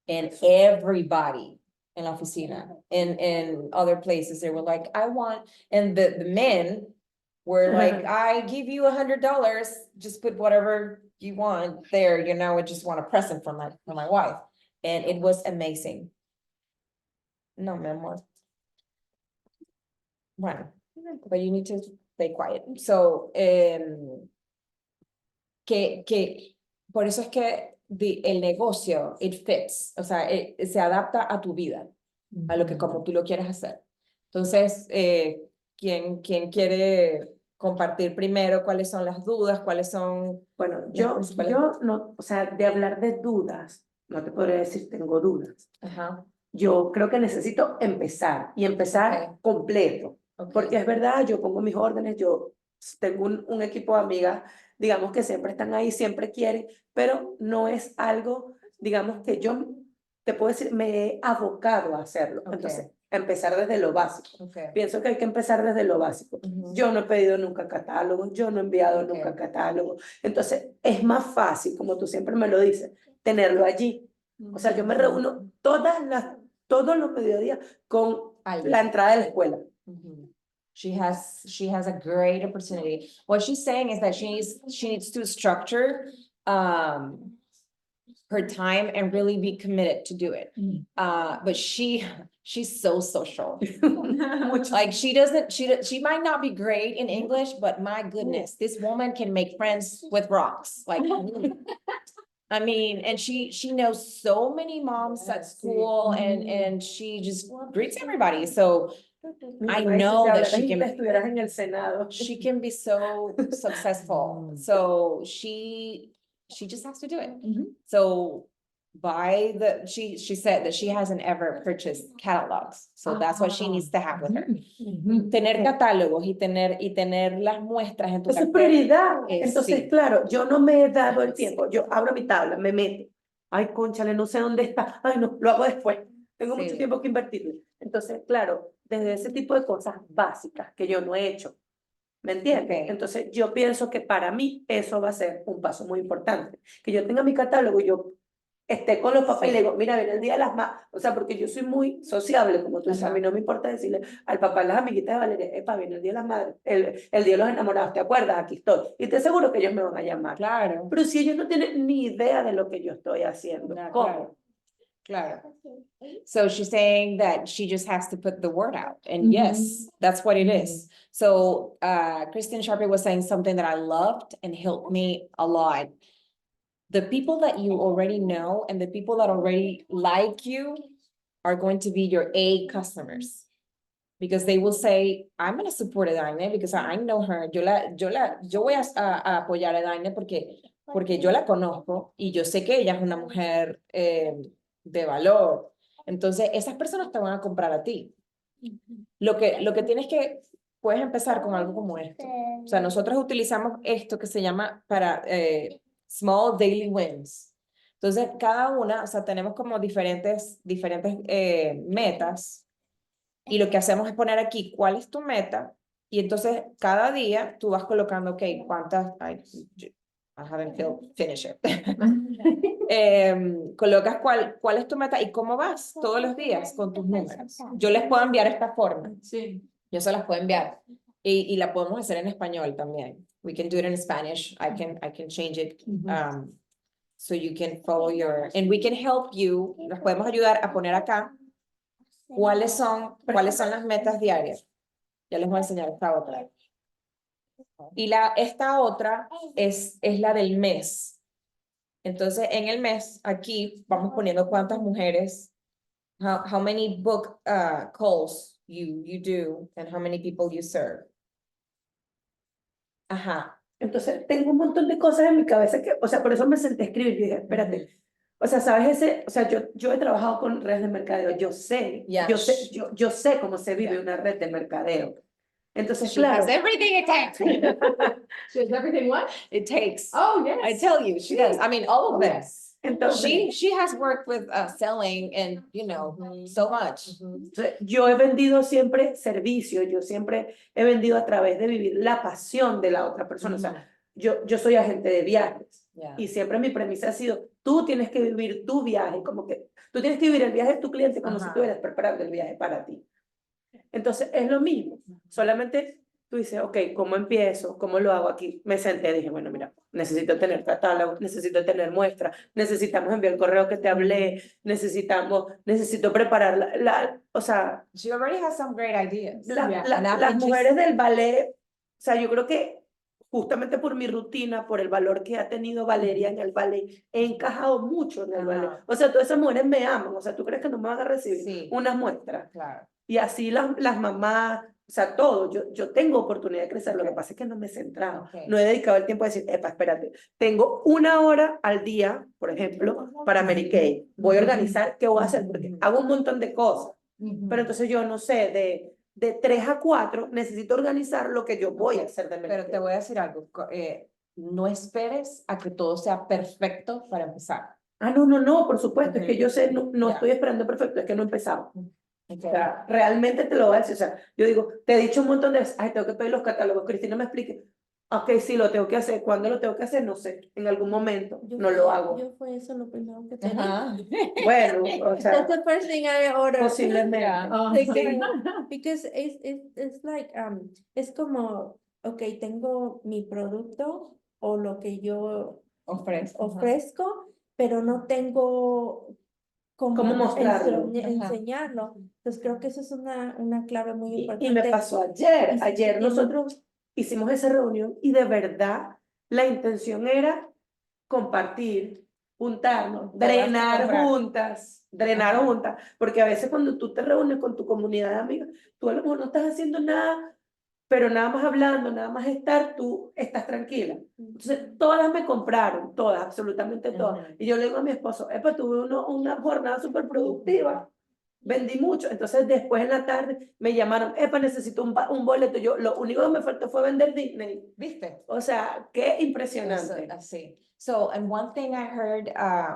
[SPEAKER 1] And everybody in la oficina, in other places, they were like, I want, and the men were like, I give you $100, just put whatever you want there, you know, I just want a present for my wife. And it was amazing. No, mi amor. Bueno, but you need to stay quiet. So, que por eso es que el negocio, it fits, o sea, se adapta a tu vida, a lo que como tú lo quieres hacer. Entonces, ¿quién quiere compartir primero cuáles son las dudas, cuáles son
[SPEAKER 5] Bueno,
[SPEAKER 1] las
[SPEAKER 5] yo
[SPEAKER 1] principales?
[SPEAKER 5] no, o sea, de hablar de dudas, no te podría decir tengo dudas.
[SPEAKER 1] Ajá,
[SPEAKER 5] Yo creo que necesito empezar y empezar
[SPEAKER 1] Ok.
[SPEAKER 5] completo,
[SPEAKER 1] ok.
[SPEAKER 5] porque es verdad, yo pongo mis órdenes, yo tengo un equipo de amigas, digamos que siempre están ahí, siempre quieren, pero no es algo, digamos que yo te puedo decir, me he abocado a hacerlo.
[SPEAKER 1] Ok.
[SPEAKER 5] Entonces, empezar desde lo básico.
[SPEAKER 1] Ok.
[SPEAKER 5] Pienso que hay que empezar desde lo básico.
[SPEAKER 1] Ujú.
[SPEAKER 5] Yo no he pedido nunca catálogo, yo no he enviado
[SPEAKER 1] Ok.
[SPEAKER 5] nunca catálogo. Entonces, es más fácil, como tú siempre me lo dices, tenerlo allí. O sea, yo me reúno todos los mediodías con la entrada de la escuela.
[SPEAKER 1] Mhm. She has a great opportunity. What she's saying is that she needs to structure her time and really be committed to do it. But she's so social. Like she might not be great in English, but my goodness, this woman can make friends with rocks. Like I mean, and she knows so many moms at school and she just greets everybody. So I know that she can
[SPEAKER 5] Estuvieras en el Senado.
[SPEAKER 1] she can be so successful. So she just has to do it. So she said that she hasn't ever purchased catalogs. So that's what she needs to have with her. Tener catálogos y tener las muestras en tu
[SPEAKER 5] Eso es
[SPEAKER 1] cartera.
[SPEAKER 5] prioridad.
[SPEAKER 1] Es,
[SPEAKER 5] Entonces,
[SPEAKER 1] sí.
[SPEAKER 5] claro, yo no me he dado el tiempo. Yo abro mi tabla, me meto. Ay, cónchale, no sé dónde está. Ay, no, lo hago después. Tengo mucho
[SPEAKER 1] Sí.
[SPEAKER 5] tiempo que invertirle. Entonces, claro, desde ese tipo de cosas básicas que yo no he hecho. ¿Me entiendes?
[SPEAKER 1] Ok.
[SPEAKER 5] Entonces, yo pienso que para mí eso va a ser un paso muy importante. Que yo tenga mi catálogo y yo esté con los papás y le digo, mira, viene el día de las mamás. O sea, porque yo soy muy sociable, como tú dices. A mí no me importa decirle al papá y las amiguitas de Valeria, epa, viene el día de las madres, el día de los enamorados, ¿te acuerdas? Aquí estoy. Y te aseguro que ellos me van a llamar.
[SPEAKER 1] Claro.
[SPEAKER 5] Pero si ellos no tienen ni idea de lo que yo estoy haciendo,
[SPEAKER 1] No,
[SPEAKER 5] ¿cómo?
[SPEAKER 1] Claro. So she's saying that she just has to put the word out. And yes, that's what it is. So Kristen Sharpe was saying something that I loved and helped me a lot. The people that you already know and the people that already like you are going to be your A customers. Because they will say, I'm going to support Edine because I know her. Yo voy a apoyar a Edine porque yo la conozco y yo sé que ella es una mujer de valor. Entonces, esas personas te van a comprar a ti. Lo que tienes que, puedes empezar con algo como esto. O sea, nosotros utilizamos esto que se llama para Small Daily Wins. Entonces, cada una, o sea, tenemos como diferentes metas. Y lo que hacemos es poner aquí cuál es tu meta. Y entonces cada día tú vas colocando, ok, cuántas, I haven't finished it. Colocas cuál es tu meta y cómo vas todos los días con tus números. Yo les puedo enviar esta forma.
[SPEAKER 4] Sí.
[SPEAKER 1] Yo se las puedo enviar. Y la podemos hacer en español también. We can do it in Spanish. I can change it. So you can follow and we can help you. Nos podemos ayudar a poner acá ¿cuáles son las metas diarias? Ya les voy a enseñar esta otra. Y esta otra es la del mes. Entonces, en el mes, aquí vamos poniendo cuántas mujeres, how many book calls you do, and how many people you serve. Ajá.
[SPEAKER 5] Entonces, tengo un montón de cosas en mi cabeza que, o sea, por eso me senté a escribir y dije, espérate. O sea, ¿sabes o sea, yo he trabajado con redes de mercadeo, yo sé cómo se vive una red de mercadeo. Entonces,
[SPEAKER 1] She
[SPEAKER 5] claro.
[SPEAKER 1] has everything it takes.
[SPEAKER 4] She has everything what?
[SPEAKER 1] It takes.
[SPEAKER 4] Oh, yes.
[SPEAKER 1] I tell you, she does. I mean, all of them.
[SPEAKER 5] Entonces,
[SPEAKER 1] She has worked with selling and, so much.
[SPEAKER 5] yo he vendido siempre servicio, yo siempre he vendido a través de vivir la pasión de la otra persona. O sea, yo soy agente de viajes y siempre mi premisa ha sido, tú tienes que vivir tu viaje, como que tú tienes que vivir el viaje de tu cliente como si tú estuvieras preparando el viaje para ti. Entonces, es lo mismo, solamente tú dices, ok, ¿cómo empiezo? ¿Cómo lo hago aquí? Me senté, dije, bueno, mira, necesito tener catálogo, necesito tener muestras, necesitamos enviar el correo que te hablé, necesito preparar o sea...
[SPEAKER 1] She already has some great ideas.
[SPEAKER 5] Las mujeres del ballet, o sea, yo creo que justamente por mi rutina, por el valor que ha tenido Valeria en el ballet, he encajado mucho en el ballet. O sea, todas esas mujeres me aman, o sea, ¿tú crees que no me van a recibir
[SPEAKER 1] Sí.
[SPEAKER 5] unas muestras?
[SPEAKER 1] Claro.
[SPEAKER 5] Y así las mamás, o sea, todo, yo tengo oportunidad de crecer, lo que pasa es que no me he centrado,
[SPEAKER 1] Ok.
[SPEAKER 5] no he dedicado el tiempo a decir, epa, espérate, tengo 1 hora al día, por ejemplo, para Mary Kay, voy a organizar qué voy a hacer, porque hago un montón de cosas, pero entonces yo no sé, de 3 a 4 necesito organizar lo que yo voy a hacer de Mary
[SPEAKER 1] Pero te
[SPEAKER 5] Kay.
[SPEAKER 1] voy a decir algo. No esperes a que todo sea perfecto para empezar.
[SPEAKER 5] Ah, no, por supuesto, es que
[SPEAKER 1] Ujú.
[SPEAKER 5] yo sé, no
[SPEAKER 1] Ya.
[SPEAKER 5] estoy esperando perfecto, es que no he empezado.
[SPEAKER 1] Ok.
[SPEAKER 5] O sea, realmente te lo voy a decir. O sea, yo digo, te he dicho un montón de veces, ay, tengo que pedir los catálogos. Cristina me explique. Ok, sí, lo tengo que hacer. ¿Cuándo lo tengo que hacer? No sé. En algún momento. No lo hago.
[SPEAKER 6] Yo fue eso lo primero que te
[SPEAKER 1] Ajá.
[SPEAKER 5] Bueno, o sea,
[SPEAKER 6] That's the first thing I ordered.
[SPEAKER 5] posiblemente.
[SPEAKER 1] Yeah.
[SPEAKER 6] Like,
[SPEAKER 5] Sí.
[SPEAKER 6] because it's like, es como, okay, tengo mi producto o lo que yo
[SPEAKER 1] Ofrezco. Ajá.
[SPEAKER 6] ofrezco, pero no tengo
[SPEAKER 5] ¿Cómo mostrarlo?
[SPEAKER 6] enseñarlo. Entonces creo que eso es una clave muy
[SPEAKER 5] Y
[SPEAKER 6] importante.
[SPEAKER 5] me pasó ayer.
[SPEAKER 6] Y si
[SPEAKER 5] Ayer
[SPEAKER 6] tiene-
[SPEAKER 5] nosotros hicimos esa reunión y de verdad la intención era compartir, juntarnos, drenar
[SPEAKER 1] Ajá.
[SPEAKER 5] juntas, porque a veces cuando tú te reúnes con tu comunidad de amigos, tú a lo mejor no estás haciendo nada, pero nada más hablando, nada más estar, tú estás tranquila. Entonces, todas me compraron, todas, absolutamente todas.
[SPEAKER 1] Ujú.
[SPEAKER 5] Y yo le digo a mi esposo, epa, tuve una jornada súper productiva, vendí mucho. Entonces, después en la tarde me llamaron, epa, necesito un boleto. Yo, lo único que me faltó fue vender Disney.
[SPEAKER 1] ¿Viste?
[SPEAKER 5] O sea, qué impresionante.
[SPEAKER 1] Eso, así. So, and one thing I heard,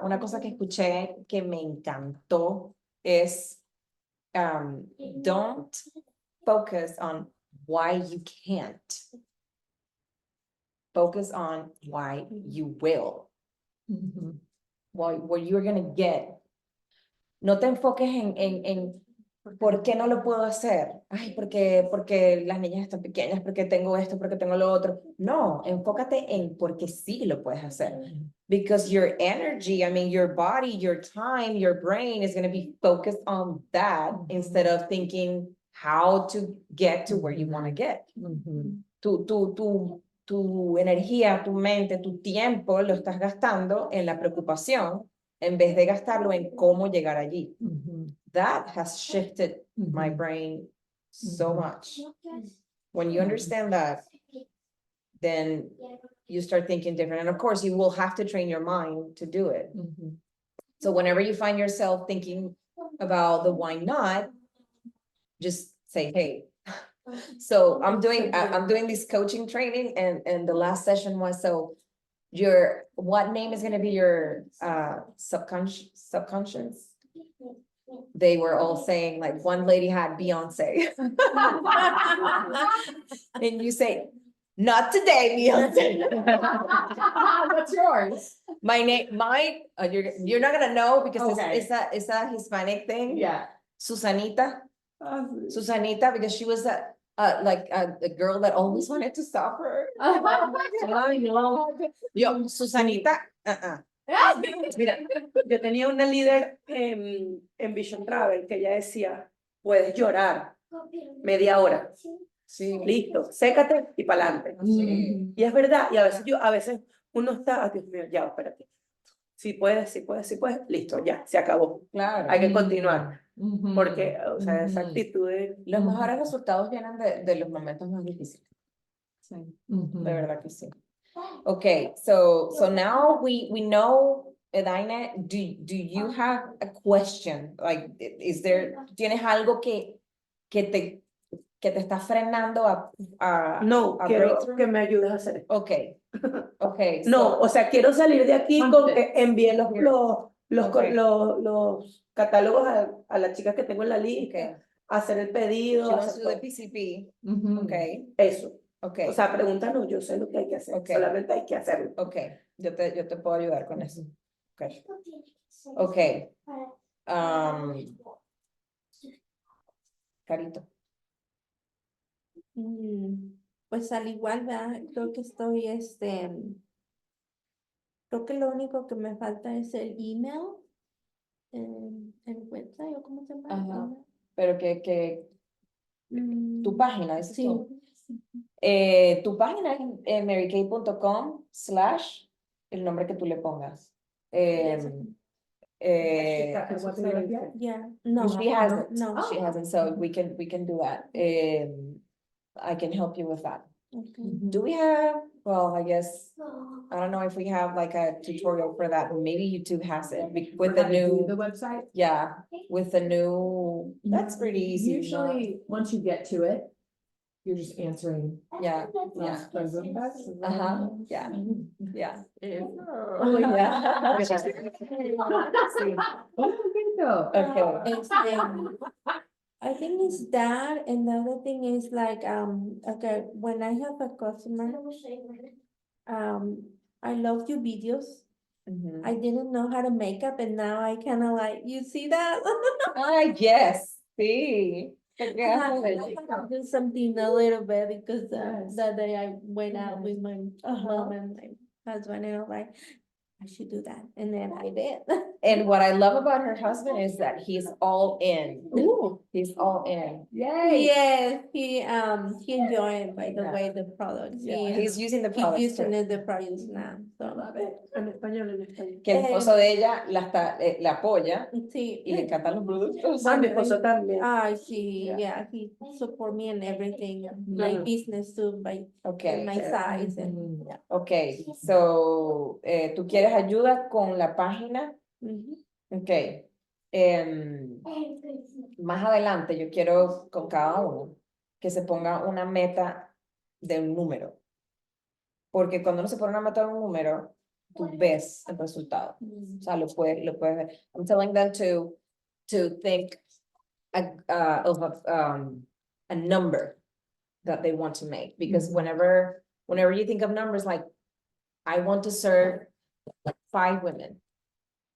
[SPEAKER 1] una cosa que escuché que me encantó es, don't focus on why you can't. Focus on why you will. What you're gonna get. No te enfoques en ¿por qué no lo puedo hacer? Ay, porque las niñas están pequeñas, porque tengo esto, porque tengo lo otro. No, enfócate en porque sí lo puedes hacer. Because your energy, I mean, your body, your time, your brain is going to be focused on that instead of thinking how to get to where you want to get. Tu energía, tu mente, tu tiempo lo estás gastando en la preocupación en vez de gastarlo en cómo llegar allí. That has shifted my brain so much. When you understand that, then you start thinking different. And of course, you will have to train your mind to do it. So whenever you find yourself thinking about the why not, just say, hey. So I'm doing this coaching training, and the last session was, so what name is going to be your subconscious? They were all saying, like, one lady had Beyonce. And you say, not today, Beyonce.
[SPEAKER 4] What's yours?
[SPEAKER 1] You're not gonna know because
[SPEAKER 4] Okay.
[SPEAKER 1] it's a Hispanic thing.
[SPEAKER 4] Yeah.
[SPEAKER 1] Susanita, because she was like a girl that always wanted to stop her. Ay, no. Yo, Susanita,
[SPEAKER 5] Mira, yo tenía una líder en Vision Travel que ella decía, puedes llorar media hora,
[SPEAKER 1] sí,
[SPEAKER 5] listo, sécate y para adelante.
[SPEAKER 1] sí.
[SPEAKER 5] Y es verdad, y a veces uno está, Dios mío, ya, espérate. Si puedes, listo, ya, se acabó.
[SPEAKER 1] Claro.
[SPEAKER 5] Hay que continuar. Porque, o sea, esa actitud de...
[SPEAKER 1] Los mejores resultados vienen de los momentos más difíciles. Sí. De verdad que sí. Okay, so now we know, Edaine, do you have a question? Like, tienes algo que te está frenando a
[SPEAKER 5] No, quiero
[SPEAKER 1] breakthrough?
[SPEAKER 5] que me ayudes a hacer esto.
[SPEAKER 1] Okay, okay.
[SPEAKER 5] No, o sea, quiero salir de aquí con que envíe
[SPEAKER 1] Okay.
[SPEAKER 5] los catálogos a las chicas que tengo en la lista,
[SPEAKER 1] Okay.
[SPEAKER 5] hacer el pedido,
[SPEAKER 1] She wants
[SPEAKER 5] hacer
[SPEAKER 1] to do the
[SPEAKER 5] todo.
[SPEAKER 1] PCP. Okay,
[SPEAKER 5] Eso.
[SPEAKER 1] okay.
[SPEAKER 5] O sea, pregunta no, yo sé lo que hay que hacer,
[SPEAKER 1] Ok.
[SPEAKER 5] solamente hay que hacerlo.
[SPEAKER 1] Okay, yo te puedo ayudar con eso. Okay. Okay. Carito.
[SPEAKER 6] Pues al igual, ¿verdad? Creo que creo que lo único que me falta es el email, el website, o cómo se llama.
[SPEAKER 1] Ajá. Pero que tu
[SPEAKER 6] Mm,
[SPEAKER 1] página, dices
[SPEAKER 6] sí.
[SPEAKER 1] tú. Tu página es marykay.com/ el nombre que tú le pongas.
[SPEAKER 6] Yeah, no,
[SPEAKER 1] she hasn't.
[SPEAKER 6] no.
[SPEAKER 1] She hasn't, so we can do that. I can help you with that.
[SPEAKER 6] Okay.
[SPEAKER 1] Do we have, well, I guess, I don't know if we have like a tutorial for that, maybe YouTube has it with the
[SPEAKER 4] How to do the
[SPEAKER 1] new,
[SPEAKER 4] website.
[SPEAKER 1] yeah, with the new, that's pretty easy.
[SPEAKER 4] Usually, once you get to it, you're just answering.
[SPEAKER 1] Yeah,
[SPEAKER 4] Yeah.
[SPEAKER 1] uh-huh, yeah, yeah.
[SPEAKER 4] Oh,
[SPEAKER 1] yeah. Okay.
[SPEAKER 6] It's, I think it's that, and the other thing is like, okay, when I have a customer, I love your videos.
[SPEAKER 1] Mhm.
[SPEAKER 6] I didn't know how to make up, and now I kind of like, you see that?
[SPEAKER 1] Yes, sí. Porque
[SPEAKER 6] I
[SPEAKER 1] haces
[SPEAKER 6] have to do something a little bit because that day I went out with my mom and my husband, and I was like, I should do that, and then I did.
[SPEAKER 1] And what I love about her husband is that he's all in.
[SPEAKER 4] Ooh,
[SPEAKER 1] He's all in.
[SPEAKER 4] yay.
[SPEAKER 6] Yes, he enjoyed by the
[SPEAKER 1] Yeah.
[SPEAKER 6] way the products.
[SPEAKER 1] He's using the
[SPEAKER 6] He's
[SPEAKER 1] products
[SPEAKER 6] using
[SPEAKER 1] too.
[SPEAKER 6] the products now, so love it.
[SPEAKER 5] En español, en español.
[SPEAKER 1] Que el esposo de ella la apoya
[SPEAKER 6] Sí.
[SPEAKER 1] y le encantan los productos.
[SPEAKER 5] Ah, mi esposo también.
[SPEAKER 6] I see, yeah, he support me in everything, my
[SPEAKER 5] Mhm.
[SPEAKER 6] business too, by
[SPEAKER 1] Okay.
[SPEAKER 6] my size and, yeah.
[SPEAKER 1] Okay, so, ¿tú quieres ayuda con la página?
[SPEAKER 6] Mhm.
[SPEAKER 1] Okay. Más adelante yo quiero con cada uno que se ponga una meta de un número. Porque cuando uno se pone una meta de un número, tú ves el resultado. O sea, lo puedes ver. I'm telling them to think of a number that they want to make. Because whenever you think of numbers like, I want to serve like 5 women.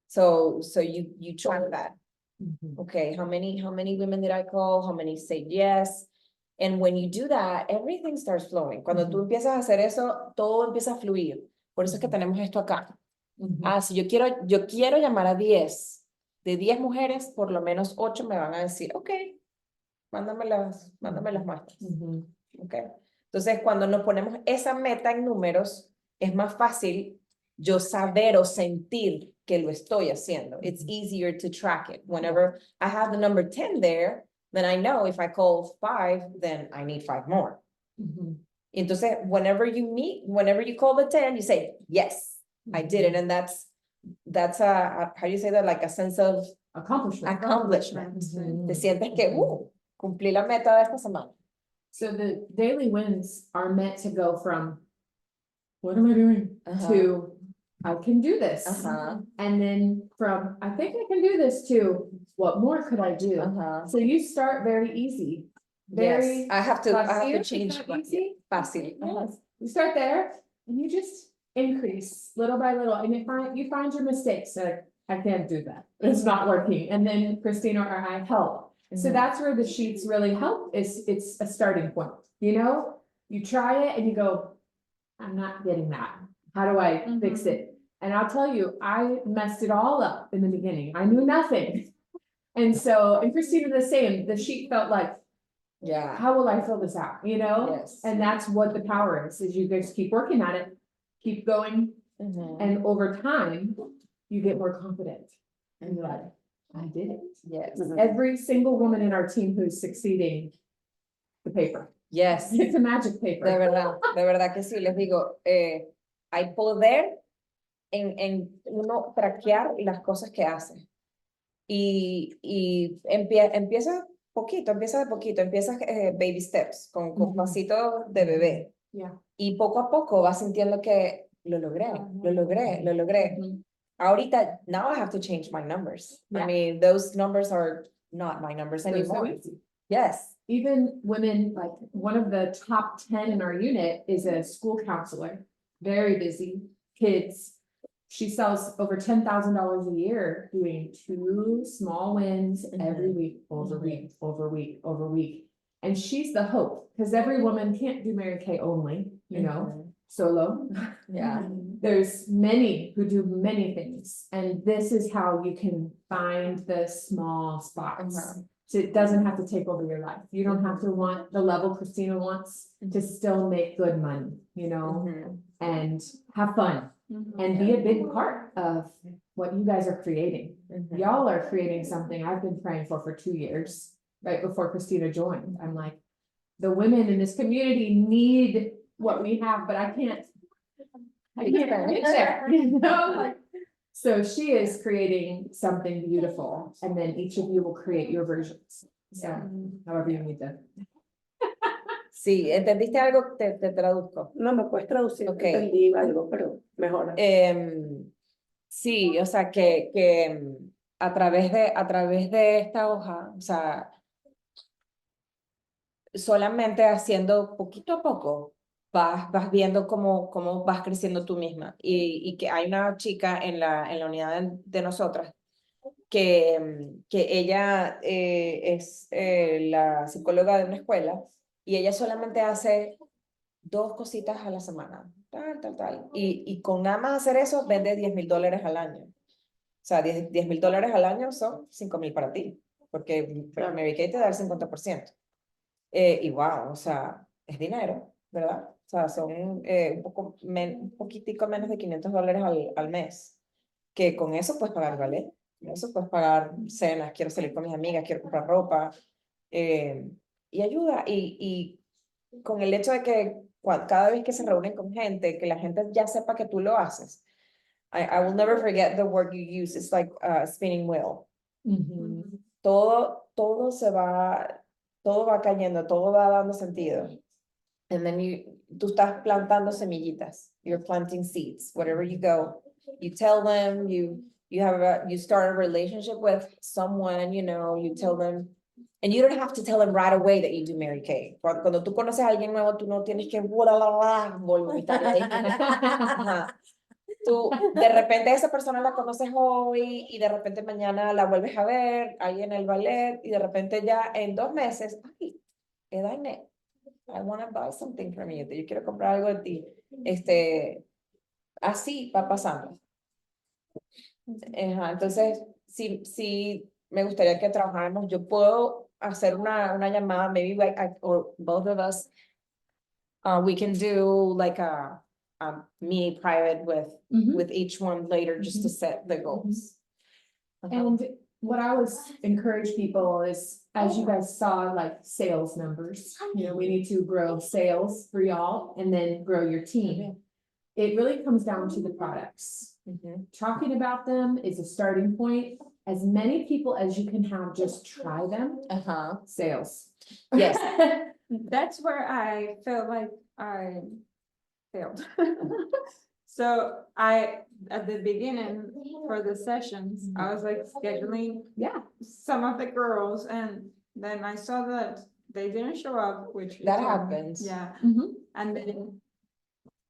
[SPEAKER 1] So you track that. Okay, how many women did I call? How many said yes? And when you do that, everything starts flowing. Cuando tú empiezas a hacer eso, todo empieza a fluir. Por eso es que tenemos esto acá. Ah, si yo quiero llamar a 10, de 10 mujeres, por lo menos 8 me van a decir, ok, mándame las muestras. Okay. Entonces, cuando nos ponemos esa meta en números, es más fácil yo saber o sentir que lo estoy haciendo. It's easier to track it. Whenever I have the number 10 there, then I know if I call 5, then I need 5 more. Entonces, whenever you call the 10, you say, yes, I did it. And that's a, how do you say that? Like a sense of
[SPEAKER 4] Accomplishment.
[SPEAKER 1] Te sientes que, cumplí la meta de esta semana.
[SPEAKER 4] So the daily wins are meant to go from, what am I doing? To, I can do this. And then from, I think I can do this to, what more could I do? So you start very easy. Very.
[SPEAKER 1] Yes, I have to
[SPEAKER 4] fácil,
[SPEAKER 1] change.
[SPEAKER 4] is that easy?
[SPEAKER 1] Fácil.
[SPEAKER 4] Yes. You start there and you just increase little by little and you find your mistakes. Like, I can't do that. It's not working. And then Cristina or I help. So that's where the sheets really help. It's a starting point, you know? You try it and you go, I'm not getting that. How do I fix it? And I'll tell you, I messed it all up in the beginning. I knew nothing. And Cristina the same, the sheet felt like,
[SPEAKER 1] yeah,
[SPEAKER 4] how will I fill this out? You know?
[SPEAKER 1] Yes.
[SPEAKER 4] And that's what the power is you just keep working at it, keep going. And over time, you get more confident. And you're like, I did it.
[SPEAKER 1] Yes.
[SPEAKER 4] Every single woman in our team who's succeeding, the paper.
[SPEAKER 1] Yes.
[SPEAKER 4] It's a magic paper.
[SPEAKER 1] De verdad que sí, les digo, hay poder en uno traquear las cosas que hace. Y empieza de poquito, empiezas baby steps, con pasitos de bebé.
[SPEAKER 4] Yeah.
[SPEAKER 1] Y poco a poco vas sintiendo que lo logré. Ahorita, now I have to change my numbers.
[SPEAKER 4] Yeah.
[SPEAKER 1] I mean, those numbers are not my numbers
[SPEAKER 4] They're so
[SPEAKER 1] anymore.
[SPEAKER 4] easy.
[SPEAKER 1] Yes.
[SPEAKER 4] Even women, like one of the top 10 in our unit is a school counselor, very busy, kids. She sells over $10,000 a year doing 2 small wins every week, over week. And she's the hope, because every woman can't do Mary Kay only, you know, solo.
[SPEAKER 1] Yeah.
[SPEAKER 4] There's many who do many things, and this is how you can find the small spots. So it doesn't have to take over your life. You don't have to want the level Christina wants to still make good money, you know,
[SPEAKER 1] Mhm.
[SPEAKER 4] and have fun and be a big part of what you guys are creating.
[SPEAKER 1] Mhm.
[SPEAKER 4] Y'all are creating something I've been praying for 2 years, right before Christina joined. I'm like, the women in this community need what we have, but I can't get there, you know, like. So she is creating something beautiful, and then each of you will create your versions. So, however you need to.
[SPEAKER 1] Sí, ¿entendiste algo? Te traduzco.
[SPEAKER 5] No me puedes traducir,
[SPEAKER 1] Ok.
[SPEAKER 5] entendí algo, pero mejor.
[SPEAKER 1] Sí, o sea, que a través de esta hoja, o sea, solamente haciendo poquito a poco, vas viendo cómo vas creciendo tú misma. Y que hay una chica en la unidad de nosotras que ella es la psicóloga de una escuela y ella solamente hace 2 cositas a la semana, tal. Y con nada más hacer eso, vende $10,000 al año. O sea, $10,000 al año son 5,000 para ti, porque Mary Kay te da el 50%. Y wow, o sea, es dinero, ¿verdad? O sea, son un poquitico menos de $500 al mes, que con eso puedes pagar ballet, con eso puedes pagar cenas, quiero salir con mis amigas, quiero comprar ropa, y ayuda, y con el hecho de que cada vez que se reúnen con gente, que la gente ya sepa que tú lo haces. I will never forget the word you use. It's like a spinning wheel. Todo va cayendo, todo va dando sentido. And then tú estás plantando semillitas. You're planting seeds. Wherever you go, you tell them, you start a relationship with someone, you know, you tell them, and you don't have to tell them right away that you do Mary Kay. Cuando tú conoces a alguien nuevo, tú no tienes que vomitar ahí. Ajá. Tú, de repente esa persona la conoces hoy y de repente mañana la vuelves a ver ahí en el ballet y de repente ya en 2 meses, ay, Edaine, I want to buy something from you, yo quiero comprar algo de ti. Así va pasando. Entonces, sí, me gustaría que trabajáramos. Yo puedo hacer una llamada, maybe or both of us, we can do like a me private with each one later just to set the goals.
[SPEAKER 4] And what I always encourage people is, as you guys saw, like sales numbers, you know, we need to grow sales for y'all and then grow your team. It really comes down to the products. Talking about them is a starting point. As many people as you can have just try them. Sales.
[SPEAKER 1] Yes.
[SPEAKER 3] That's where I felt like I failed. So at the beginning for the sessions, I was like scheduling some of the girls, and then I saw that they didn't show up, which
[SPEAKER 1] That happens.
[SPEAKER 3] Yeah. And then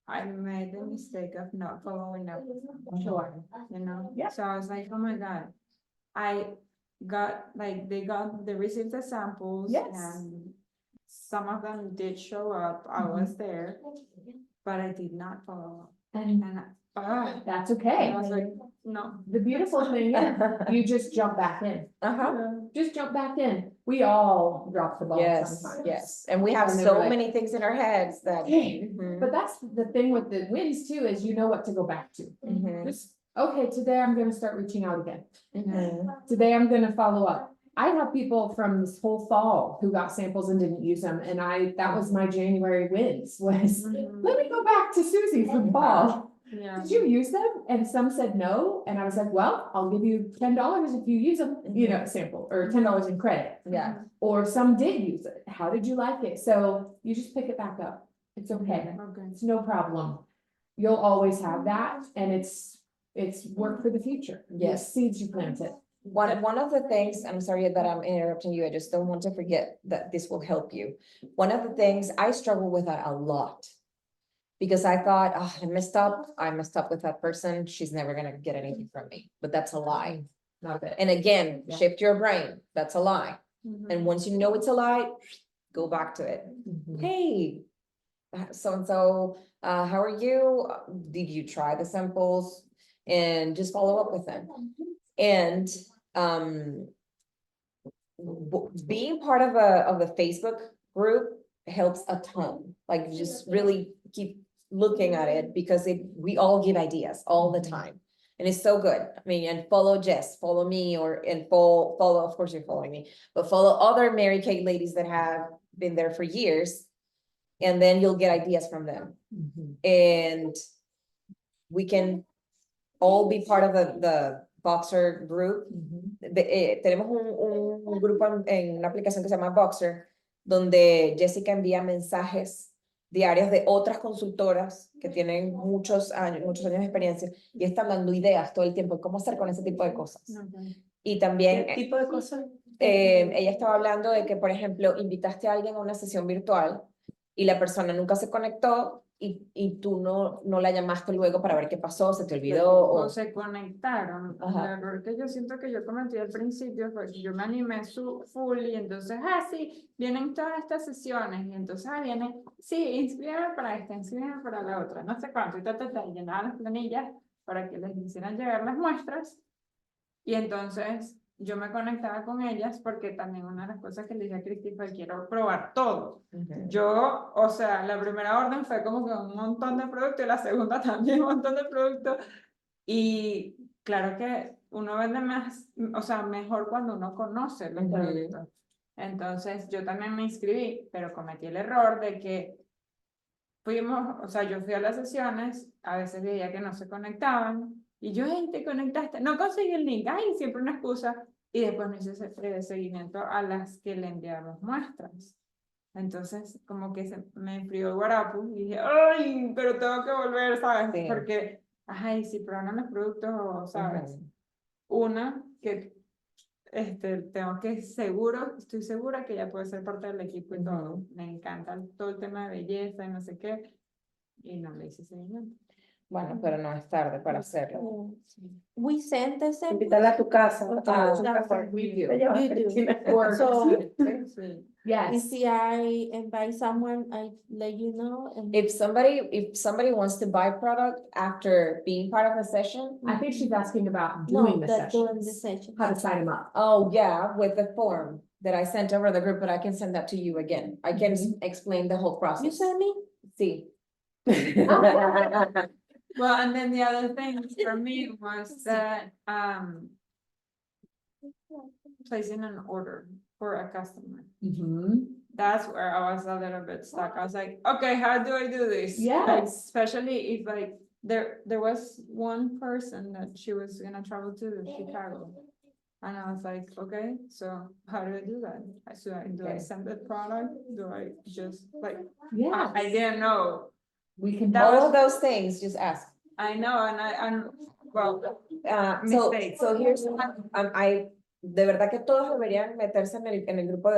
[SPEAKER 3] I made the mistake of not following up.
[SPEAKER 4] Sure.
[SPEAKER 3] You know?
[SPEAKER 4] Yeah.
[SPEAKER 3] So I was like, oh my God. They received the samples.
[SPEAKER 4] Yes.
[SPEAKER 3] And some of them did show up. I was there, but I did not follow up.
[SPEAKER 4] And that's okay.
[SPEAKER 3] I was like, no.
[SPEAKER 4] The beautiful thing is you just jump back in. Just jump back in. We all drop the ball sometimes.
[SPEAKER 1] Yes. And we have
[SPEAKER 4] And then
[SPEAKER 1] so
[SPEAKER 4] we're like,
[SPEAKER 1] many things in our heads that.
[SPEAKER 4] But that's the thing with the wins too, is you know what to go back to. Just, okay, today I'm gonna start reaching out again. Today I'm gonna follow up. I have people from this whole fall who got samples and didn't use them, and that was my January wins, was let me go back to Susie from fall. Did you use them? And some said no, and I was like, well, I'll give you $10 if you use them, you know, sample, or $10 in credit. Or some did use it. How did you like it? So you just pick it back up. It's okay. It's no problem. You'll always have that, and it's work for the future. Yes, seeds you planted.
[SPEAKER 1] One of the things, I'm sorry that I'm interrupting you, I just don't want to forget that this will help you. One of the things I struggle with that a lot, because I thought, oh, I messed up with that person, she's never gonna get anything from me, but that's a lie.
[SPEAKER 4] Not good.
[SPEAKER 1] And again, shift your brain, that's a lie. And once you know it's a lie, go back to it. Hey, so-and-so, how are you? Did you try the samples? And just follow up with them. And being part of the Facebook group helps a ton. Like just really keep looking at it because we all give ideas all the time. And it's so good. I mean, and follow Jess, follow me, and follow, of course you're following me, but follow other Mary Kay ladies that have been there for years. And then you'll get ideas from them. And we can all be part of the Boxer group. Tenemos un grupo en una aplicación que se llama Boxer, donde Jessica envía mensajes diarios de otras consultoras que tienen muchos años de experiencia y están dando ideas todo el tiempo de cómo hacer con ese tipo de cosas. Y también
[SPEAKER 5] ¿Qué tipo de cosas?
[SPEAKER 1] ella estaba hablando de que, por ejemplo, invitaste a alguien a una sesión virtual y la persona nunca se conectó y tú no la llamaste luego para ver qué pasó, se te olvidó.
[SPEAKER 3] O se conectaron.
[SPEAKER 1] Ajá.
[SPEAKER 3] El error que yo siento que yo cometí al principio fue que yo me animé full y entonces, sí, vienen todas estas sesiones y entonces, viene, sí, inscríbeme para esta, inscríbeme para la otra, no sé cuánto, y llenaba las planillas para que les hicieran llegar las muestras y entonces yo me conectaba con ellas porque también una de las cosas que le dije a Cristi fue quiero probar todo. Yo, o sea, la primera orden fue como que un montón de productos y la segunda también un montón de productos. Y claro que uno vende más, o sea, mejor cuando uno conoce los productos. Entonces yo también me inscribí, pero cometí el error de que o sea, yo fui a las sesiones, a veces veía que no se conectaban, y yo, hey, te conectaste, no conseguí el link, siempre una excusa, y después no hice seguimiento a las que le enviamos muestras. Entonces, como que me enfrió el guarapo, y dije, ay, pero tengo que volver, ¿sabes?
[SPEAKER 1] Sí.
[SPEAKER 3] Porque, y si prueban los productos, ¿sabes? Una, que tengo que estoy segura que ella puede ser parte del equipo y todo. Me encanta todo el tema de belleza y no sé qué. Y no le hice seguimiento.
[SPEAKER 1] Bueno, pero no es tarde para hacerlo.
[SPEAKER 6] We sent the sample.
[SPEAKER 5] Invitarla a tu casa.
[SPEAKER 1] We do.
[SPEAKER 5] Te llevas a
[SPEAKER 6] You do.
[SPEAKER 5] Cristina.
[SPEAKER 6] So,
[SPEAKER 3] Sí.
[SPEAKER 6] if I invite someone, I let you know. And
[SPEAKER 1] If somebody wants to buy product after being part of a session,
[SPEAKER 4] I think she's asking about
[SPEAKER 6] no,
[SPEAKER 4] doing the
[SPEAKER 6] during the
[SPEAKER 4] sessions,
[SPEAKER 6] session.
[SPEAKER 4] how to sign them up.
[SPEAKER 1] oh yeah, with the form that I sent over the group, but I can send that to you again. I can explain the whole process.
[SPEAKER 6] You send me?
[SPEAKER 1] Sí.
[SPEAKER 3] Well, and then the other thing for me was that placing an order for a customer. That's where I was a little bit stuck. I was like, okay, how do I do this?
[SPEAKER 4] Yes.
[SPEAKER 3] Like, especially if like there was one person that she was gonna travel to Chicago. And I was like, okay, so how do I do that? Do I send the product? Do I just like,
[SPEAKER 4] Yeah,
[SPEAKER 3] I didn't know.
[SPEAKER 4] we can.
[SPEAKER 3] That
[SPEAKER 1] All
[SPEAKER 3] was-
[SPEAKER 1] of those things, just ask.
[SPEAKER 3] I know, and well,
[SPEAKER 1] So
[SPEAKER 3] Mistakes.
[SPEAKER 1] here's, de verdad que todos deberían meterse en el grupo de